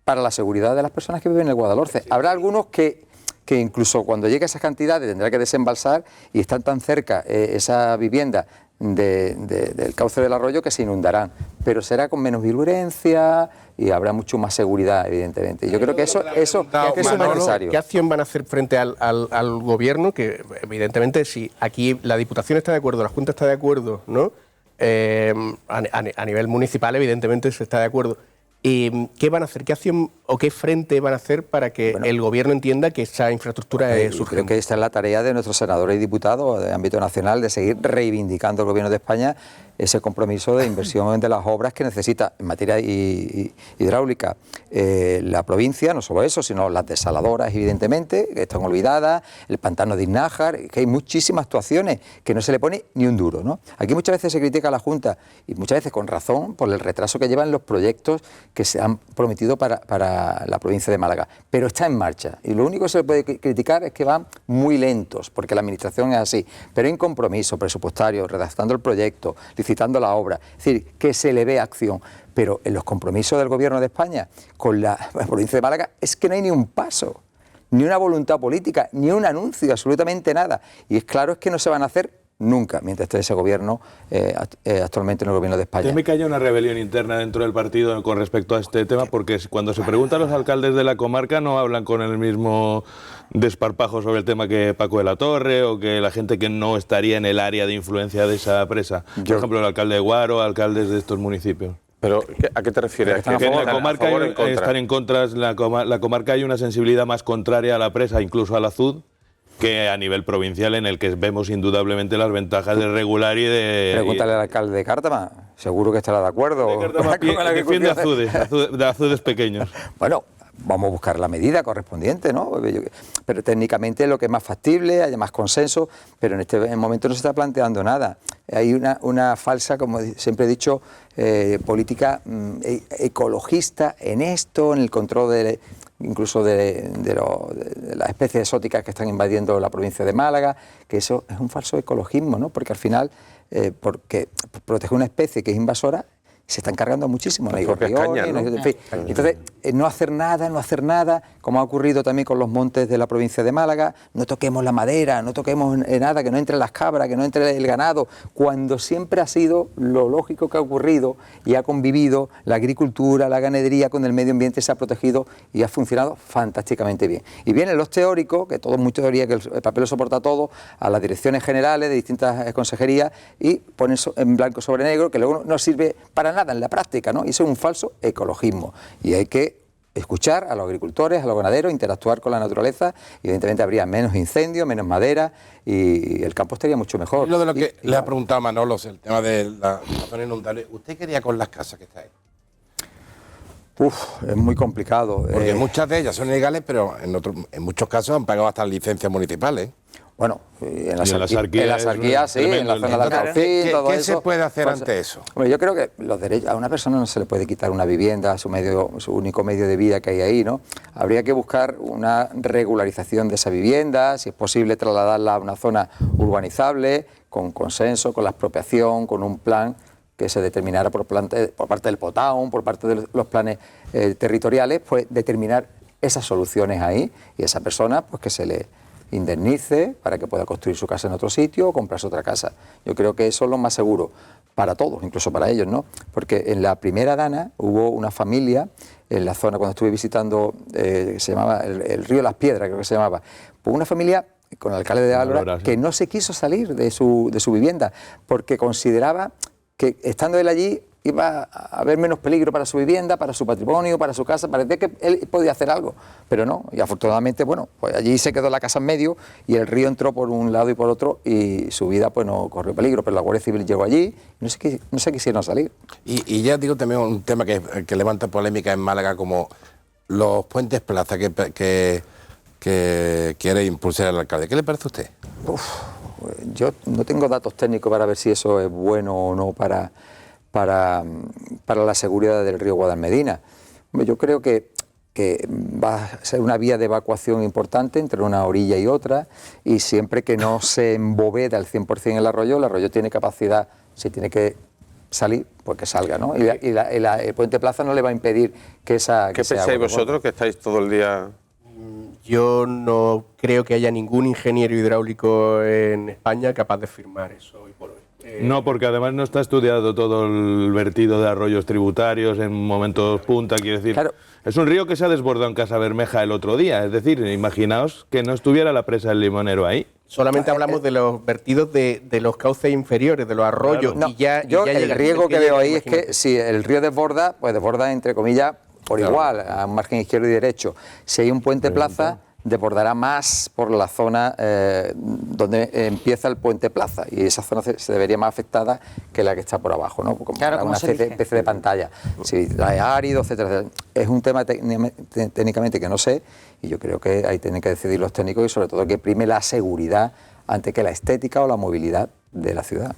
[SPEAKER 9] para la seguridad de las personas que viven en el Guadalhorce. Habrá algunos que incluso cuando llegue a esas cantidades tendrá que desembalsar y están tan cerca esa vivienda del cauce del arroyo que se inundarán, pero será con menos virulencia y habrá mucho más seguridad, evidentemente. Yo creo que eso es necesario.
[SPEAKER 3] ¿Qué acción van a hacer frente al gobierno? Que evidentemente si aquí la Diputación está de acuerdo, la Junta está de acuerdo, ¿no? A nivel municipal evidentemente se está de acuerdo. ¿Qué van a hacer? ¿Qué acción o qué frente van a hacer para que el gobierno entienda que esa infraestructura es urgente?
[SPEAKER 9] Creo que esta es la tarea de nuestros senadores y diputados de ámbito nacional, de seguir reivindicando al gobierno de España ese compromiso de inversión de las obras que necesita en materia hidráulica la provincia, no solo eso, sino las desaladoras, evidentemente, que están olvidadas, el pantano de Iznájar, que hay muchísimas actuaciones que no se le pone ni un duro, ¿no? Aquí muchas veces se critica a la Junta, y muchas veces con razón, por el retraso que llevan los proyectos que se han prometido para la provincia de Málaga, pero está en marcha, y lo único que se le puede criticar es que van muy lentos, porque la administración es así, pero en compromiso presupuestario, redactando el proyecto, licitando la obra, es decir, que se le ve acción, pero en los compromisos del Gobierno de España con la provincia de Málaga es que no hay ni un paso, ni una voluntad política, ni un anuncio, absolutamente nada, y es claro es que no se van a hacer nunca, mientras esté ese gobierno actualmente en el gobierno de España.
[SPEAKER 6] Teme que haya una rebelión interna dentro del partido con respecto a este tema, porque cuando se pregunta a los alcaldes de la comarca no hablan con el mismo desparpajo sobre el tema que Paco de la Torre o que la gente que no estaría en el área de influencia de esa presa. Por ejemplo, el alcalde de Guaro, alcaldes de estos municipios.
[SPEAKER 1] Pero, ¿a qué te refieres?
[SPEAKER 6] Que en la comarca están en contra, la comarca hay una sensibilidad más contraria a la presa, incluso al azud, que a nivel provincial, en el que vemos indudablemente las ventajas de regular y de...
[SPEAKER 9] Pregúntale al alcalde de Cártama, seguro que estará de acuerdo.
[SPEAKER 6] De Cártama defiende azudes pequeños.
[SPEAKER 9] Bueno, vamos a buscar la medida correspondiente, ¿no? Pero técnicamente lo que es más factible, haya más consenso, pero en este momento no se está planteando nada. Hay una falsa, como siempre he dicho, política ecologista en esto, en el control incluso de las especies exóticas que están invadiendo la provincia de Málaga, que eso es un falso ecologismo, ¿no? Porque al final, porque proteger una especie que es invasora, se están cargando muchísimo, ¿no? En fin. Entonces, no hacer nada, como ha ocurrido también con los montes de la provincia de Málaga, no toquemos la madera, no toquemos nada, que no entren las cabras, que no entre el ganado, cuando siempre ha sido lo lógico que ha ocurrido y ha convivido la agricultura, la ganadería con el medio ambiente, se ha protegido y ha funcionado fantásticamente bien. Y vienen los teóricos, que todo es muy teoría, que el papel lo soporta todo, a las direcciones generales de distintas consejerías y ponen en blanco sobre negro, que luego no sirve para nada en la práctica, ¿no? Y eso es un falso ecologismo y hay que escuchar a los agricultores, a los ganaderos, interactuar con la naturaleza, y evidentemente habría menos incendios, menos madera y el campo estaría mucho mejor.
[SPEAKER 5] Y lo de lo que le ha preguntado Manolo, el tema de la zona inundable, ¿usted quería con las casas que está ahí?
[SPEAKER 9] Es muy complicado.
[SPEAKER 5] Porque muchas de ellas son ilegales, pero en muchos casos han pagado hasta licencias municipales.
[SPEAKER 9] Bueno, en las arquías, sí, en la zona de Alcaucín, todo eso.
[SPEAKER 5] ¿Qué se puede hacer ante eso?
[SPEAKER 9] Bueno, yo creo que los derechos, a una persona no se le puede quitar una vivienda, su único medio de vida que hay ahí, ¿no? Habría que buscar una regularización de esa vivienda, si es posible trasladarla a una zona urbanizable, con consenso, con la expropiación, con un plan que se determinara por parte del POTAUN, por parte de los planes territoriales, pues determinar esas soluciones ahí, y a esa persona pues que se le indemnice para que pueda construir su casa en otro sitio o comprarse otra casa. Yo creo que eso es lo más seguro para todos, incluso para ellos, ¿no? Porque en la primera dana hubo una familia en la zona, cuando estuve visitando, se llamaba el río Las Piedras, creo que se llamaba, pues una familia con el alcalde de Álora, que no se quiso salir de su vivienda porque consideraba que estando él allí iba a haber menos peligro para su vivienda, para su patrimonio, para su casa. Parecía que él podía hacer algo, pero no. Y afortunadamente, bueno, pues allí se quedó la casa en medio y el río entró por un lado y por otro y su vida pues no corrió peligro. Pero la Guardia Civil llegó allí y no se quisieron salir.
[SPEAKER 5] Y ya digo también un tema que levanta polémica en Málaga, como los puentes plaza que quiere impulsar el alcalde. ¿Qué le parece a usted?
[SPEAKER 9] Yo no tengo datos técnicos para ver si eso es bueno o no para la seguridad del río Guadalmedina. Yo creo que va a ser una vía de evacuación importante entre una orilla y otra, y siempre que no se emboveda al 100% el arroyo tiene capacidad, si tiene que salir, pues que salga, ¿no? Y el puente plaza no le va a impedir que esa...
[SPEAKER 1] ¿Qué pensáis vosotros, que estáis todo el día...?
[SPEAKER 3] Yo no creo que haya ningún ingeniero hidráulico en España capaz de firmar eso hoy por hoy.
[SPEAKER 6] No, porque además no está estudiado todo el vertido de arroyos tributarios en momentos punta, quiero decir. Claro. Es un río que se ha desbordado en Casa Bermeja el otro día, es decir, imaginaos que no estuviera la presa del Limonero ahí.
[SPEAKER 3] Solamente hablamos de los vertidos de los cauces inferiores, de los arroyos.
[SPEAKER 9] Claro. No, el riesgo que veo ahí es que si el río desborda, pues desborda entre comillas por igual, a un margen izquierdo y derecho. Si hay un puente plaza, desbordará más por la zona donde empieza el puente plaza, y esa zona se debería más afectada que la que está por abajo, ¿no? Como una especie de pantalla. Si la es árido, etcétera. Es un tema técnicamente que no sé, y yo creo que ahí tienen que decidir los técnicos, y sobre todo que prime la seguridad antes que la estética o la movilidad de la ciudad.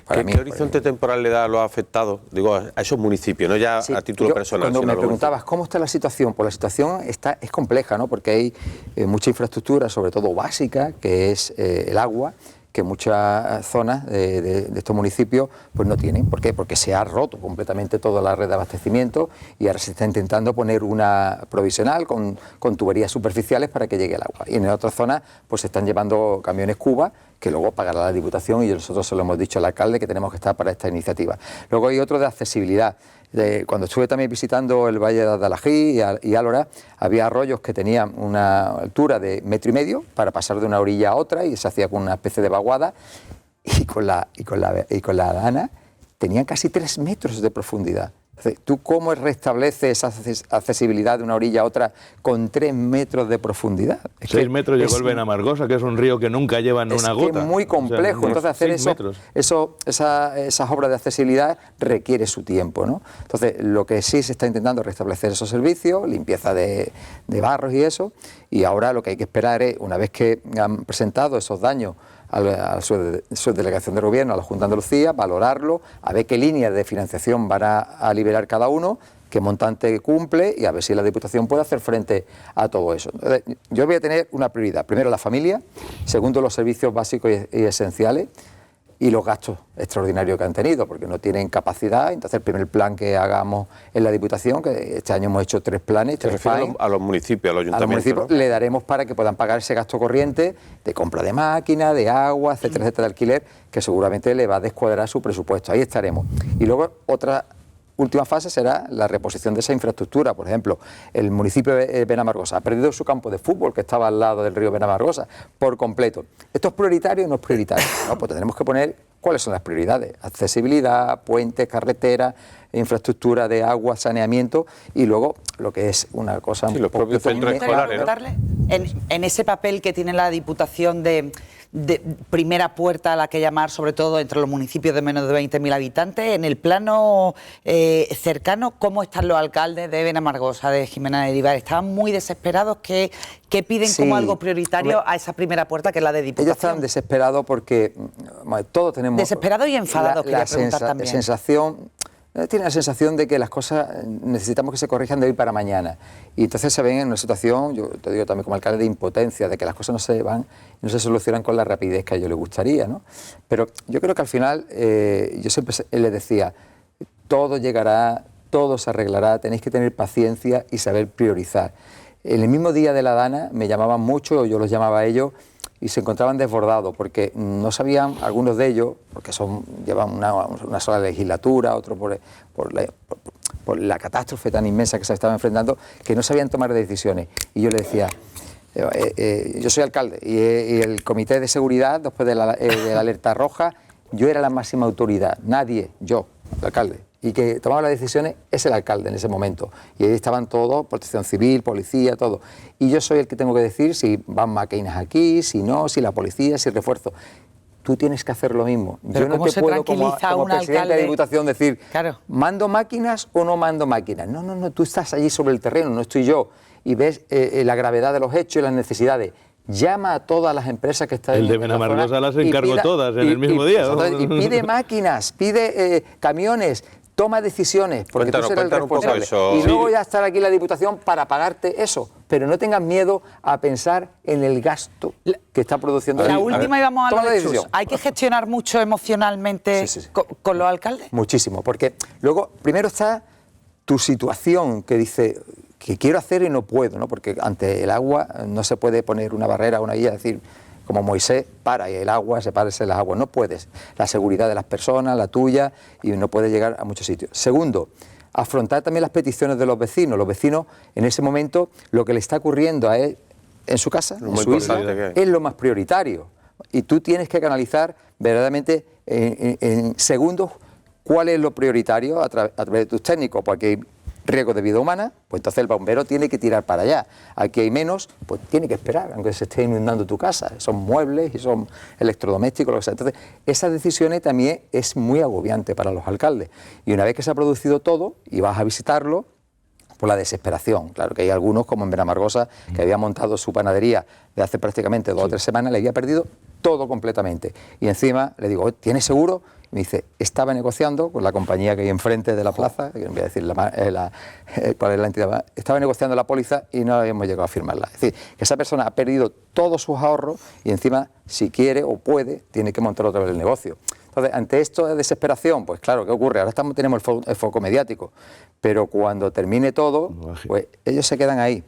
[SPEAKER 1] ¿Qué horizonte temporal le da a los afectados? Digo, a esos municipios, no ya a título personal.
[SPEAKER 9] Cuando me preguntabas cómo está la situación, pues la situación es compleja, ¿no? Porque hay mucha infraestructura, sobre todo básica, que es el agua, que muchas zonas de estos municipios pues no tienen. ¿Por qué? Porque se ha roto completamente toda la red de abastecimiento y ahora se está intentando poner una provisional con tuberías superficiales para que llegue el agua. Y en otras zonas pues se están llevando camiones Cuba, que luego pagará la Diputación, y nosotros se lo hemos dicho al alcalde que tenemos que estar para esta iniciativa. Luego hay otro de accesibilidad. Cuando estuve también visitando el Valle de Adalají y Álora, había arroyos que tenían una altura de 1,5 metros para pasar de una orilla a otra, y se hacía con una especie de vaguada, y con la dana tenían casi 3 metros de profundidad. ¿Tú cómo restableces esa accesibilidad de una orilla a otra con 3 metros de profundidad?
[SPEAKER 6] 6 metros llegó el Benamargosa, que es un río que nunca lleva en una gota.
[SPEAKER 9] Es muy complejo, o sea, entonces hacer esas obras de accesibilidad requiere su tiempo, ¿no? Entonces, lo que sí se está intentando es restablecer esos servicios, limpieza de barros y eso, y ahora lo que hay que esperar es, una vez que han presentado esos daños a su delegación de gobierno, a la Junta de Andalucía, valorarlo, a ver qué líneas de financiación van a liberar cada uno, qué montante cumple, y a ver si la Diputación puede hacer frente a todo eso. Entonces, yo voy a tener una prioridad: primero la familia, segundo los servicios básicos y esenciales, y los gastos extraordinarios que han tenido, porque no tienen capacidad. Entonces, el primer plan que hagamos en la Diputación, que este año hemos hecho 3 planes, 3 PAIN,
[SPEAKER 1] a los municipios, a los ayuntamientos,
[SPEAKER 9] municipios, ¿no? Le daremos para que puedan pagar ese gasto corriente de compra de máquinas, de agua, etcétera, etcétera, de alquiler, que seguramente le va a descuadrar su presupuesto. Ahí estaremos. Y luego otra última fase será la reposición de esa infraestructura. Por ejemplo, el municipio de Benamargosa ha perdido su campo de fútbol, que estaba al lado del río Benamargosa, por completo. ¿Esto es prioritario o no es prioritario? No, pues tendremos que poner ¿Cuáles son las prioridades? Accesibilidad, puentes, carreteras, infraestructura de agua, saneamiento y luego lo que es una cosa...
[SPEAKER 1] Sí, los propios centros escolares, ¿no?
[SPEAKER 4] En ese papel que tiene la Diputación de primera puerta a la que llamar, sobre todo entre los municipios de menos de 20.000 habitantes, en el plano cercano, ¿cómo están los alcaldes de Benamargosa, de Jimena de Heribay? ¿Estaban muy desesperados? ¿Qué piden como algo prioritario a esa primera puerta que es la de Diputación?
[SPEAKER 9] Ellos están desesperados porque todos tenemos...
[SPEAKER 4] Desesperados y enfadados, quería preguntar también.
[SPEAKER 9] Tiene la sensación de que las cosas necesitamos que se corrijan de hoy para mañana. Y entonces se ven en una situación, yo te digo también como alcalde, de impotencia, de que las cosas no se van, no se solucionan con la rapidez que a ellos les gustaría, ¿no? Pero yo creo que al final, yo siempre les decía, todo llegará, todo se arreglará, tenéis que tener paciencia y saber priorizar. En el mismo día de la Dana me llamaban mucho, yo los llamaba a ellos, y se encontraban desbordados porque no sabían, algunos de ellos, porque llevan una sola legislatura, otro por la catástrofe tan inmensa que se estaba enfrentando, que no sabían tomar decisiones. Y yo les decía, yo soy alcalde y el comité de seguridad, después de la alerta roja, yo era la máxima autoridad, nadie, yo, el alcalde. Y que tomaba las decisiones es el alcalde en ese momento. Y ahí estaban todos, protección civil, policía, todo. Y yo soy el que tengo que decir si van máquinas aquí, si no, si la policía, si el refuerzo. Tú tienes que hacer lo mismo.
[SPEAKER 4] Pero
[SPEAKER 9] yo no te puedo, como presidente de la Diputación, decir, claro, ¿mando máquinas o no mando máquinas? No, tú estás allí sobre el terreno, no estoy yo. Y ves la gravedad de los hechos y las necesidades. Llama a todas las empresas que están...
[SPEAKER 6] El de Benamargosa las encargó todas en el mismo día.
[SPEAKER 9] Y pide máquinas, pide camiones, toma decisiones, porque tú eres el responsable. Y luego ya estar aquí en la Diputación para pagarte eso. Pero no tengas miedo a pensar en el gasto que está produciendo.
[SPEAKER 4] La última, y vamos a la decisión. ¿Hay que gestionar mucho emocionalmente con los alcaldes?
[SPEAKER 9] Muchísimo, porque luego, primero está tu situación que dice... que quiero hacer y no puedo, ¿no? Porque ante el agua no se puede poner una barrera, una guía, decir, como Moisés, para y el agua, sepárese las aguas. No puedes. La seguridad de las personas, la tuya, y no puedes llegar a muchos sitios. Segundo, afrontar también las peticiones de los vecinos. Los vecinos, en ese momento, lo que le está ocurriendo a él en su casa, en su isla, es lo más prioritario. Y tú tienes que canalizar verdaderamente en segundos cuál es lo prioritario a través de tus técnicos, porque hay riesgo de vida humana, pues entonces el bombero tiene que tirar para allá. Aquí hay menos, pues tiene que esperar, aunque se esté inundando tu casa. Son muebles y son electrodomésticos, lo que sea. Entonces, esas decisiones también es muy agobiante para los alcaldes. Y una vez que se ha producido todo y vas a visitarlo, por la desesperación. Claro que hay algunos, como en Benamargosa, que había montado su panadería de hace prácticamente 2 o 3 semanas, le había perdido todo completamente. Y encima le digo, ¿tienes seguro? Y me dice, estaba negociando con la compañía que hay enfrente de la plaza, que no voy a decir cuál es la entidad, estaba negociando la póliza y no habíamos llegado a firmarla. Es decir, que esa persona ha perdido todos sus ahorros y encima, si quiere o puede, tiene que montar otra vez el negocio. Entonces, ante esto de desesperación, pues claro, ¿qué ocurre? Ahora tenemos el foco mediático, pero cuando termine todo, pues ellos se quedan ahí.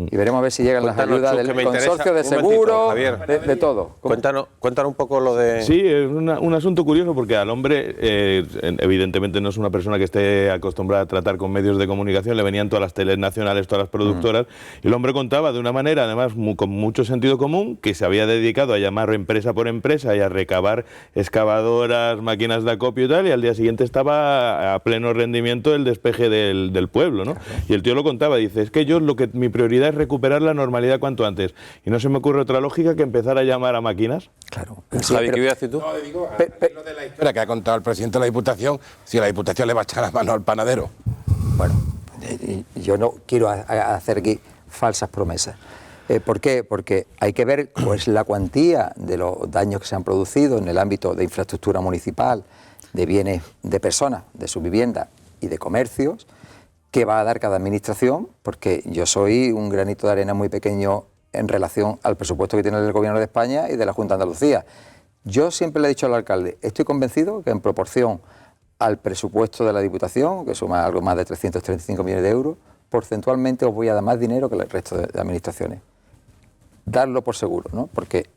[SPEAKER 9] Y veremos a ver si llegan las ayudas del consorcio de seguro, de todo.
[SPEAKER 1] Cuéntanos un poco lo de...
[SPEAKER 6] Sí, es un asunto curioso porque al hombre, evidentemente no es una persona que esté acostumbrada a tratar con medios de comunicación, le venían todas las teles nacionales, todas las productoras, y el hombre contaba de una manera, además, con mucho sentido común, que se había dedicado a llamar empresa por empresa y a recabar excavadoras, máquinas de acopio y tal, y al día siguiente estaba a pleno rendimiento el despeje del pueblo, ¿no? Claro. Y el tío lo contaba, dice, es que mi prioridad es recuperar la normalidad cuanto antes. Y no se me ocurre otra lógica que empezar a llamar a máquinas.
[SPEAKER 9] Claro.
[SPEAKER 1] Sí, ¿qué ibas a decir tú?
[SPEAKER 5] No, digo, lo de la historia que ha contado el presidente de la Diputación, si la Diputación le va a echar la mano al panadero.
[SPEAKER 9] Bueno, yo no quiero hacer aquí falsas promesas. ¿Por qué? Porque hay que ver cuál es la cuantía de los daños que se han producido en el ámbito de infraestructura municipal, de bienes de personas, de su vivienda y de comercios, que va a dar cada administración, porque yo soy un granito de arena muy pequeño en relación al presupuesto que tiene el Gobierno de España y de la Junta de Andalucía. Yo siempre le he dicho al alcalde, estoy convencido que en proporción al presupuesto de la Diputación, que suma algo más de 335 millones de euros, porcentualmente os voy a dar más dinero que el resto de administraciones. Darlo por seguro, ¿no? Porque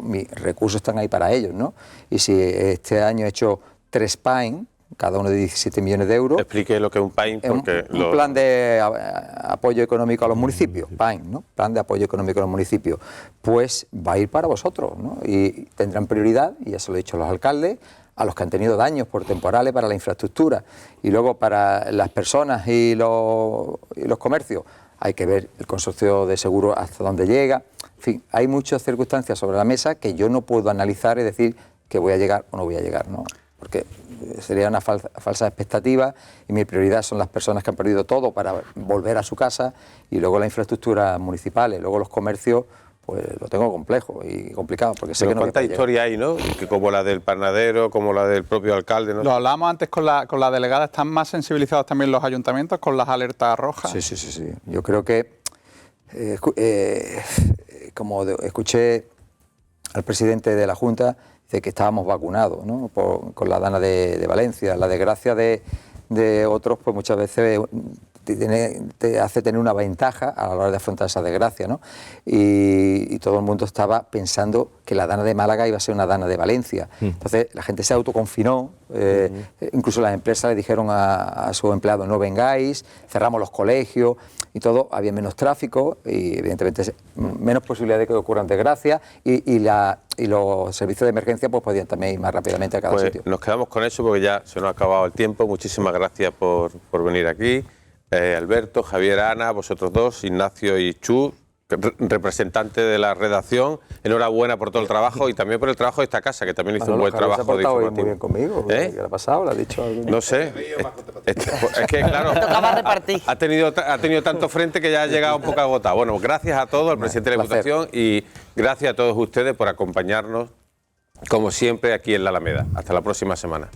[SPEAKER 9] mis recursos están ahí para ellos, ¿no? Y si este año he hecho 3 PAIN, cada uno de 17 millones de euros.
[SPEAKER 1] Explique lo que es un PAIN. Porque
[SPEAKER 9] un plan de apoyo económico a los municipios, PAIN, ¿no? Plan de apoyo económico a los municipios. Pues va a ir para vosotros, ¿no? Y tendrán prioridad, y ya se lo he dicho a los alcaldes, a los que han tenido daños por temporales para la infraestructura. Y luego para las personas y los comercios hay que ver el consorcio de seguros hasta dónde llega. En fin, hay muchas circunstancias sobre la mesa que yo no puedo analizar y decir que voy a llegar o no voy a llegar, ¿no? Porque sería una falsa expectativa y mi prioridad son las personas que han perdido todo para volver a su casa y luego las infraestructuras municipales, luego los comercios, pues lo tengo complejo y complicado, porque sé que no...
[SPEAKER 1] ¿Cuánta historia hay, no? Que como la del panadero, como la del propio alcalde, ¿no?
[SPEAKER 7] Lo hablábamos antes con la delegada, ¿están más sensibilizados también los ayuntamientos con las alertas rojas?
[SPEAKER 9] Sí. Yo creo que, como escuché al presidente de la Junta, dice que estábamos vacunados, ¿no? Con la Dana de Valencia. La desgracia de otros, pues muchas veces te hace tener una ventaja a la hora de afrontar esa desgracia, ¿no? Y todo el mundo estaba pensando que la Dana de Málaga iba a ser una Dana de Valencia. Entonces la gente se autoconfinó, incluso las empresas le dijeron a sus empleados no vengáis, cerramos los colegios y todo, había menos tráfico y evidentemente menos posibilidad de que ocurran desgracias y los servicios de emergencia pues podían también ir más rápidamente a cada sitio.
[SPEAKER 1] Nos quedamos con eso porque ya se nos ha acabado el tiempo. Muchísimas gracias por venir aquí. Alberto, Javier, Ana, vosotros dos, Ignacio y Chu, representante de la redacción. Enhorabuena por todo el trabajo y también por el trabajo de esta casa, que también hizo un buen trabajo.
[SPEAKER 9] Se ha portado muy bien conmigo. ¿Qué le ha pasado? ¿Le ha dicho algo?
[SPEAKER 1] No sé. Es que, claro, ha tenido tanto frente que ya ha llegado un poco agotado. Bueno, gracias a todos, al presidente de la Diputación, y gracias a todos ustedes por acompañarnos, como siempre, aquí en la Alameda. Hasta la próxima semana.